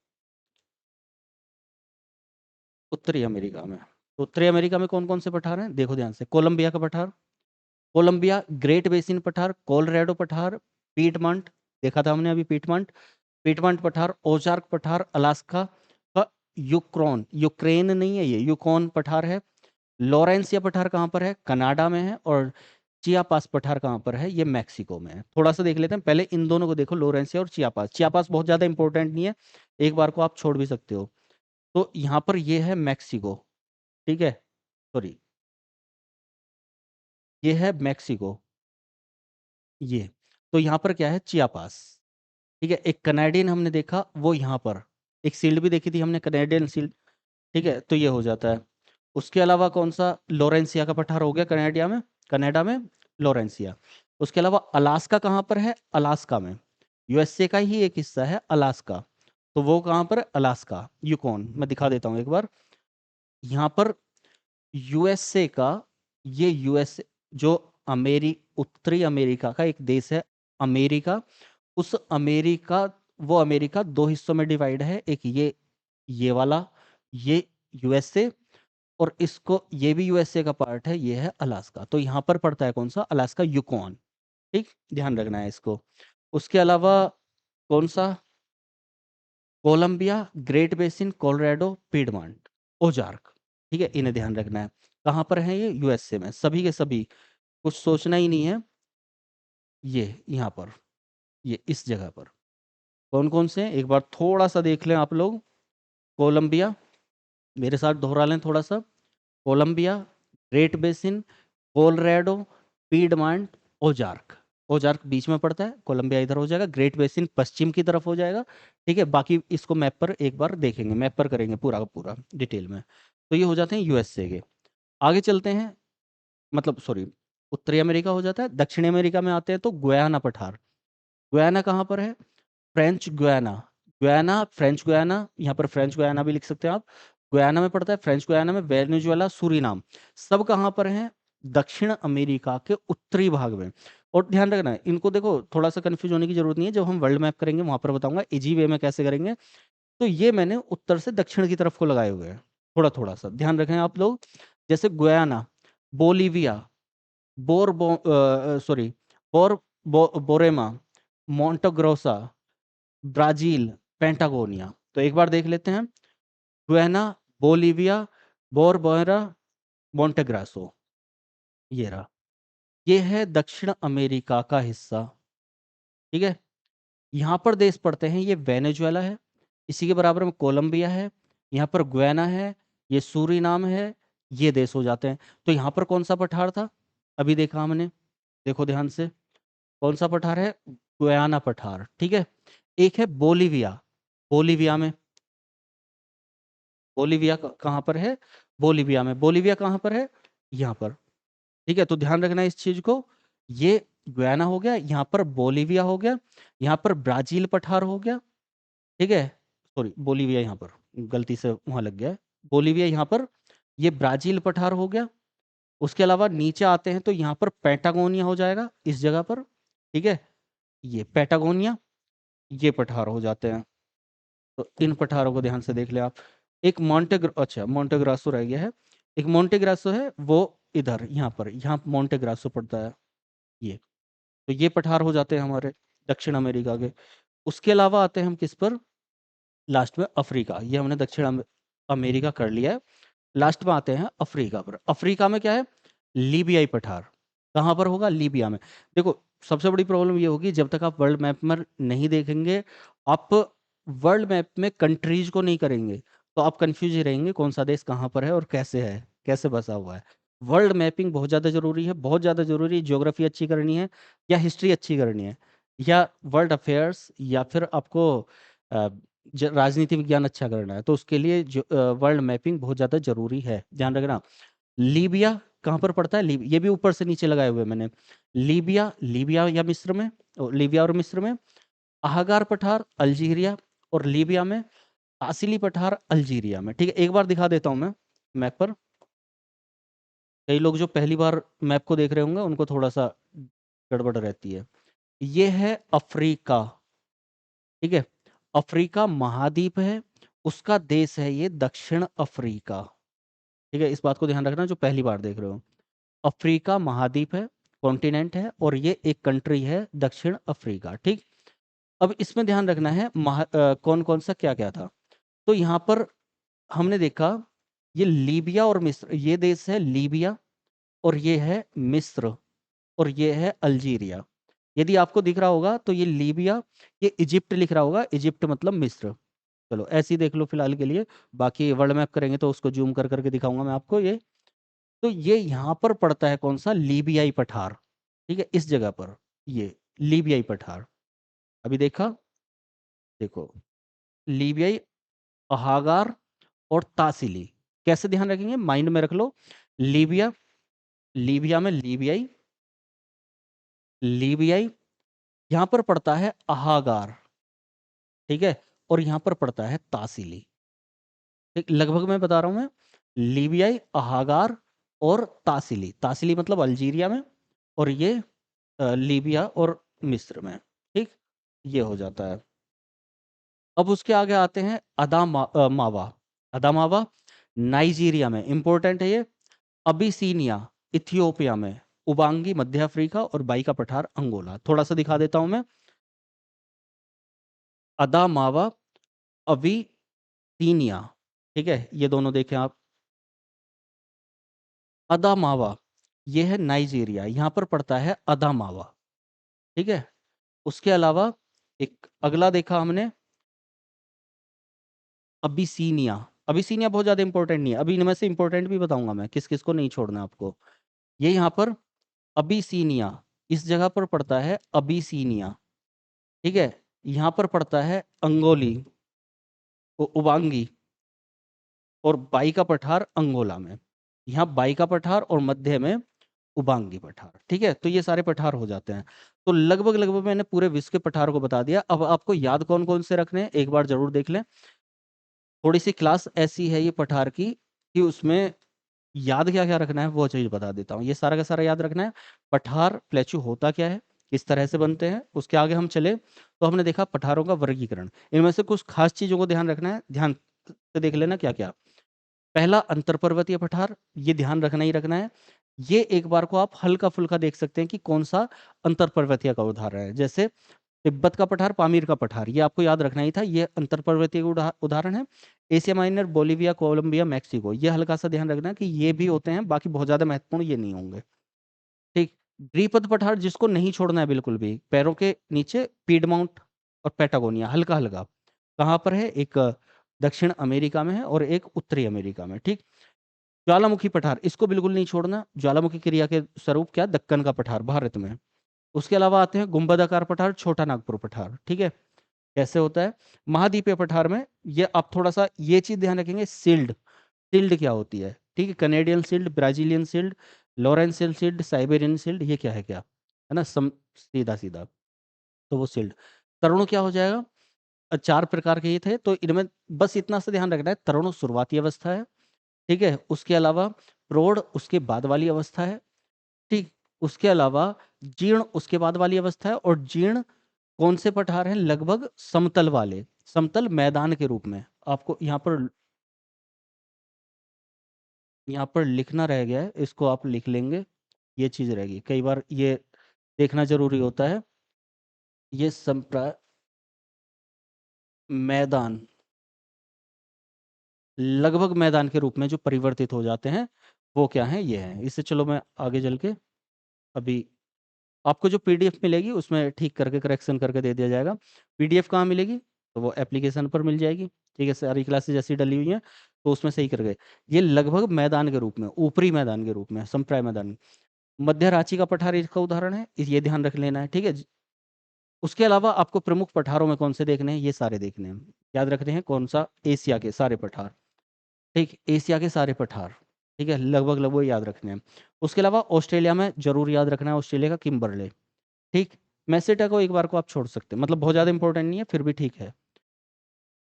उत्तरी अमेरिका में, तो उत्तरी अमेरिका में कौन कौन से पठार हैं देखो ध्यान से। कोलंबिया का पठार, कोलंबिया, ग्रेट बेसिन पठार, कोलोराडो पठार, पीटमंट, देखा था हमने अभी पीटमंट, पीटमंट पठार, ओजार्क पठार, अलास्का का, यूक्रोन, यूक्रेन नहीं है ये, यूकॉन पठार है। लॉरेंसिया पठार कहाँ पर है? कनाडा में है। और चियापास पठार कहाँ पर है? ये मैक्सिको में है। थोड़ा सा देख लेते हैं, पहले इन दोनों को देखो, लोरेंसिया और चियापास। चियापास बहुत ज्यादा इंपॉर्टेंट नहीं है, एक बार को आप छोड़ भी सकते हो। तो यहाँ पर ये है मैक्सिको, ठीक है, सॉरी, ये है मैक्सिको, ये। तो यहाँ पर क्या है? चियापास, ठीक है। एक कनाडियन हमने देखा, वो यहाँ पर, एक सील्ड भी देखी थी हमने, कनाडियन सील्ड, ठीक है, तो ये हो जाता है। उसके अलावा कौन सा? लोरेंसिया का पठार हो गया कनाडिया में, कनाडा में लोरेंसिया। उसके अलावा अलास्का कहाँ पर है? अलास्का में, यूएसए का ही एक हिस्सा है अलास्का, तो वो कहाँ पर? अलास्का, यूकॉन, मैं दिखा देता हूँ एक बार। यहाँ पर यूएसए का, ये यूएसए जो उत्तरी अमेरिका का एक देश है अमेरिका, उस अमेरिका, वो अमेरिका दो हिस्सों में डिवाइड है, एक ये वाला, ये यूएसए, और इसको, ये भी यूएसए का पार्ट है, ये है अलास्का। तो यहाँ पर पड़ता है कौन सा? अलास्का, यूकॉन, ठीक, ध्यान रखना है इसको। उसके अलावा कौन सा? Columbia, Great Basin, Colorado, Piedmont, Ozark, ठीक है, इन्हें ध्यान रखना है। कहाँ पर है ये? यूएसए में, सभी के सभी, कुछ सोचना ही नहीं है। ये यहाँ पर, ये इस जगह पर कौन कौन से हैं एक बार थोड़ा सा देख लें आप लोग। कोलंबिया, मेरे साथ दोहरा लें थोड़ा सा। Columbia, Great Basin, Colorado, Piedmont, Ozark. Ozark बीच में पड़ता है, कोलंबिया इधर हो जाएगा, ग्रेट बेसिन पश्चिम की तरफ हो जाएगा, ठीक है। बाकी इसको मैप पर एक बार देखेंगे, मैप पर करेंगे पूरा का पूरा डिटेल में। तो ये हो जाते हैं यूएसए के। आगे चलते हैं, मतलब सॉरी, उत्तरी अमेरिका हो जाता है। दक्षिणी अमेरिका में आते हैं तो गुयाना पठार। गुयाना कहाँ पर है? French Guiana, Guyana, French Guiana, यहाँ पर फ्रेंच गुयाना भी लिख सकते हैं आप। गुयाना में पड़ता है, फ्रेंच गुयाना में वेनेजुएला, सूरीनाम, सब कहाँ पर हैं? दक्षिण अमेरिका के उत्तरी भाग में। और ध्यान रखना है, इनको देखो, थोड़ा सा कंफ्यूज होने की जरूरत नहीं है, जब हम वर्ल्ड मैप करेंगे वहां पर बताऊंगा इजी वे में कैसे करेंगे। तो ये मैंने उत्तर से दक्षिण की तरफ को लगाए हुए हैं, थोड़ा थोड़ा सा ध्यान रखें आप लोग। जैसे Guyana, Bolivia, sorry, Borborema, Mato Grosso, Brazil, Patagonia. तो एक बार देख लेते हैं, गुयाना, बोलीविया, बोरबोरा, मोंटेग्रासो, ये रहा, ये है दक्षिण अमेरिका का हिस्सा, ठीक है। यहाँ पर देश पड़ते हैं, ये वेनेजुएला है, इसी के बराबर में कोलंबिया है, यहाँ पर गुयाना है, ये सूरीनाम है, ये देश हो जाते हैं। तो यहाँ पर कौन सा पठार था? अभी देखा हमने, देखो ध्यान से, कौन सा पठार है? गुयाना पठार, ठीक है। एक है बोलीविया, बोलीविया में, बोलीविया कहाँ पर है? बोलीविया में, बोलीविया कहाँ पर है? यहाँ पर, ठीक है। तो ध्यान रखना है इस चीज को, ये गुयाना हो गया, यहाँ पर बोलीविया हो गया, यहाँ पर ब्राजील पठार हो गया, ठीक है। सॉरी, बोलीविया यहाँ पर गलती से वहां लग गया है, बोलीविया यहाँ पर, ये ब्राजील पठार हो गया। उसके अलावा नीचे आते हैं तो यहाँ पर पैटागोनिया हो जाएगा इस जगह पर, ठीक है, ये पैटागोनिया, ये पठार हो जाते हैं। तो इन पठारों को ध्यान से देख ले आप। एक अच्छा मोंटेग्रासो रह गया है, एक मोंटेग्रासो है वो इधर, यहाँ पर, यहाँ मोंटेग्रासो पड़ता है, ये। तो ये पठार हो जाते हैं हमारे दक्षिण अमेरिका के। उसके अलावा आते हैं हम किस पर? लास्ट में अफ्रीका, ये हमने दक्षिण अमेरिका कर लिया है। लास्ट में आते हैं अफ्रीका पर। अफ्रीका में क्या है? लीबियाई पठार। कहाँ पर होगा? लीबिया में। देखो, सबसे बड़ी प्रॉब्लम ये होगी, जब तक आप वर्ल्ड मैप में नहीं देखेंगे, आप वर्ल्ड मैप में कंट्रीज को नहीं करेंगे, तो आप कंफ्यूज ही रहेंगे कौन सा देश कहाँ पर है और कैसे है, कैसे बसा हुआ है। वर्ल्ड मैपिंग बहुत ज़्यादा जरूरी है, बहुत ज़्यादा जरूरी है। ज्योग्राफी अच्छी करनी है या हिस्ट्री अच्छी करनी है या वर्ल्ड अफेयर्स या फिर आपको राजनीति विज्ञान अच्छा करना है, तो उसके लिए वर्ल्ड मैपिंग बहुत ज़्यादा जरूरी है, ध्यान रखना। लीबिया कहाँ पर पड़ता है? ये भी ऊपर से नीचे लगाए हुए मैंने। लीबिया, लीबिया या मिस्र में, लीबिया और मिस्र में। अहागार पठार अल्जीरिया, और लीबिया में। तासिली पठार अल्जीरिया में। ठीक है, एक बार दिखा देता हूं मैं मैप पर। कई लोग जो पहली बार मैप को देख रहे होंगे उनको थोड़ा सा गड़बड़ रहती है। ये है अफ्रीका, ठीक है। अफ्रीका महाद्वीप है, उसका देश है ये दक्षिण अफ्रीका। ठीक है, इस बात को ध्यान रखना जो पहली बार देख रहे हो। अफ्रीका महाद्वीप है, कॉन्टिनेंट है, और ये एक कंट्री है दक्षिण अफ्रीका। ठीक। अब इसमें ध्यान रखना है कौन कौन सा क्या क्या था। तो यहाँ पर हमने देखा, ये लीबिया और मिस्र, ये देश है लीबिया, और ये है मिस्र, और ये है अल्जीरिया। यदि आपको दिख रहा होगा तो ये लीबिया, ये इजिप्ट लिख रहा होगा, इजिप्ट मतलब मिस्र। चलो ऐसे ही देख लो फिलहाल के लिए, बाकी वर्ल्ड मैप करेंगे तो उसको जूम कर करके दिखाऊंगा मैं आपको ये। तो ये यहाँ पर पड़ता है कौन सा? लीबियाई पठार। ठीक है, इस जगह पर ये लीबियाई पठार। अभी देखा, देखो, लीबियाई, अहागार और तासिली। कैसे ध्यान रखेंगे? माइंड में रख लो। लीबिया, लीबिया में लीबियाई, लीबियाई, यहां पर पड़ता है अहागार, ठीक है, और यहां पर पड़ता है तासिली। ठीक, लगभग मैं बता रहा हूं मैं। लीबियाई, अहागार और तासिली। तासिली मतलब अल्जीरिया में, और ये लीबिया और मिस्र में। ठीक, ये हो जाता है। अब उसके आगे आते हैं मावा। अदामावा नाइजीरिया में, इंपॉर्टेंट है ये। अबिसीनिया इथियोपिया में। उबांगी मध्य अफ्रीका, और बाई का पठार अंगोला। थोड़ा सा दिखा देता हूं मैं। अदामावा, अबिसीनिया, ठीक है, ये दोनों देखें आप। अदामावा, ये है नाइजीरिया, यहां पर पड़ता है अदामावा। ठीक है, उसके अलावा एक अगला देखा हमने, अबिसीनिया। अबिसीनिया बहुत ज्यादा इंपॉर्टेंट नहीं है, अभी इनमें से इंपॉर्टेंट भी बताऊंगा मैं किस किस को नहीं छोड़ना है आपको। ये यहाँ पर अबिसीनिया, इस जगह पर पड़ता है अबिसीनिया। ठीक है, यहाँ पर पड़ता है अंगोली, उबांगी, और बाई का पठार अंगोला में। यहाँ बाई का पठार और मध्य में उबांगी पठार। ठीक है, तो ये सारे पठार हो जाते हैं। तो लगभग लगभग मैंने पूरे विश्व के पठार को बता दिया। अब आपको याद कौन कौन से रखने हैं एक बार जरूर देख लें। थोड़ी सी क्लास ऐसी है ये पठार की कि उसमें याद क्या क्या रखना है वो चीज बता देता हूँ। ये सारा का सारा याद रखना है। पठार प्लेचू होता क्या है, किस तरह से बनते हैं। उसके आगे हम चले तो हमने देखा पठारों का वर्गीकरण। इनमें से कुछ खास चीजों को ध्यान रखना है, ध्यान से देख लेना क्या क्या। पहला अंतर पर्वतीय पठार, ये ध्यान रखना ही रखना है। ये एक बार को आप हल्का फुल्का देख सकते हैं कि कौन सा अंतर पर्वतीय का उदाहरण है। जैसे तिब्बत का पठार, पामीर का पठार, ये आपको याद रखना ही था, ये अंतर पर्वतीय उदाहरण है। Asia Minor, Bolivia, Colombia, Mexico, ये हल्का सा ध्यान रखना कि ये भी होते हैं, बाकी बहुत ज्यादा महत्वपूर्ण ये नहीं होंगे। ठीक। द्विपद पठार जिसको नहीं छोड़ना है बिल्कुल भी, पैरों के नीचे पीडमाउंट और पैटागोनिया, हल्का हल्का। कहाँ पर है? एक दक्षिण अमेरिका में है और एक उत्तरी अमेरिका में। ठीक। ज्वालामुखी पठार, इसको बिल्कुल नहीं छोड़ना। ज्वालामुखी क्रिया के स्वरूप क्या? दक्कन का पठार भारत में। उसके अलावा आते हैं गुंबदाकार पठार, छोटा नागपुर पठार। ठीक है, कैसे होता है। महाद्वीपीय पठार में ये आप थोड़ा सा ये चीज ध्यान रखेंगे, सिल्ड। सिल्ड क्या होती है? ठीक है, Canadian shield, Brazilian shield, Laurentian shield, Siberian shield, ये क्या है, क्या है ना, सीधा सीधा। तो वो सिल्ड। तरुण क्या हो जाएगा? चार प्रकार के ये थे, तो इनमें बस इतना सा ध्यान रखना है, तरुण शुरुआती अवस्था है। ठीक है, उसके अलावा प्रौढ़ उसके बाद वाली अवस्था है। ठीक। उसके अलावा जीर्ण उसके बाद वाली अवस्था है, और जीर्ण कौन से पठार हैं? लगभग समतल वाले, समतल मैदान के रूप में। आपको यहाँ पर लिखना रह गया है, इसको आप लिख लेंगे। ये चीज रहेगी, कई बार ये देखना जरूरी होता है। ये संप्रा मैदान, लगभग मैदान के रूप में जो परिवर्तित हो जाते हैं वो क्या है, ये है। इससे चलो मैं आगे चल के अभी आपको जो पीडीएफ मिलेगी उसमें ठीक करके करेक्शन करके दे दिया जाएगा। पीडीएफ कहाँ मिलेगी, तो वो एप्लीकेशन पर मिल जाएगी। ठीक है, सारी क्लासेज जैसी डली हुई हैं तो उसमें सही कर गए। ये लगभग मैदान के रूप में, ऊपरी मैदान के रूप में, समप्राय मैदान। मध्य रांची का पठार इसका उदाहरण है, ये ध्यान रख लेना है। ठीक है, उसके अलावा आपको प्रमुख पठारों में कौन से देखने हैं, ये सारे देखने हैं। याद रखते हैं कौन सा, एशिया के सारे पठार। ठीक, एशिया के सारे पठार। ठीक है, लगभग लगभग याद रखने हैं। उसके अलावा ऑस्ट्रेलिया में जरूर याद रखना है, ऑस्ट्रेलिया का किम्बरले। ठीक, मेसेटा को एक बार को आप छोड़ सकते हैं, मतलब बहुत ज़्यादा इंपॉर्टेंट नहीं है, फिर भी ठीक है।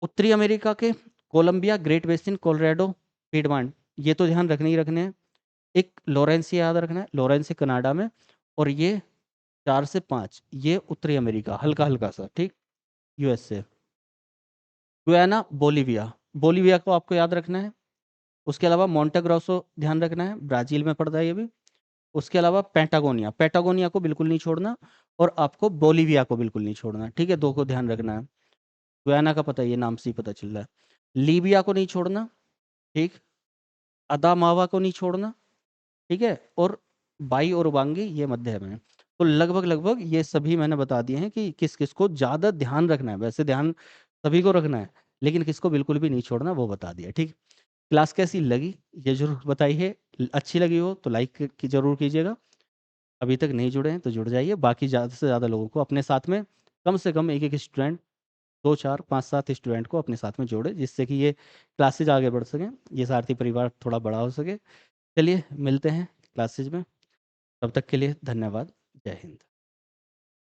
उत्तरी अमेरिका के कोलंबिया, ग्रेट बेसिन, कोलोराडो, पिडमांट, ये तो ध्यान रखने ही रखने हैं। एक लॉरेंस याद रखना है, लॉरेंस कनाडा में, और ये 4 से 5 ये उत्तरी अमेरिका, हल्का हल्का सा। ठीक, यूएसए। गुयाना, बोलीविया, बोलीविया को आपको याद रखना है। उसके अलावा मोंटेग्रोसो ध्यान रखना है, ब्राजील में पड़ता है ये भी। उसके अलावा पैटागोनिया, पैटागोनिया को बिल्कुल नहीं छोड़ना, और आपको बोलीविया को बिल्कुल नहीं छोड़ना। ठीक है, दो को ध्यान रखना है। गुयाना का पता है, ये नाम से ही पता चल रहा है। लीबिया को नहीं छोड़ना। ठीक, अदामावा को नहीं छोड़ना। ठीक है, और बाई और उबांगी ये मध्य में है। तो लगभग लगभग ये सभी मैंने बता दिए हैं कि किस किस को ज़्यादा ध्यान रखना है। वैसे ध्यान सभी को रखना है, लेकिन किसको बिल्कुल भी नहीं छोड़ना, वो बता दिया। ठीक, क्लास कैसी लगी ये जरूर बताइए। अच्छी लगी हो तो लाइक की जरूर कीजिएगा। अभी तक नहीं जुड़े हैं तो जुड़ जाइए। बाकी ज़्यादा से ज़्यादा लोगों को अपने साथ में, कम से कम एक एक स्टूडेंट, 2 4 5 7 स्टूडेंट को अपने साथ में जोड़े, जिससे कि ये क्लासेज आगे बढ़ सकें, ये सारथी परिवार थोड़ा बड़ा हो सके। चलिए मिलते हैं क्लासेज में, तब तक के लिए धन्यवाद। जय हिंद।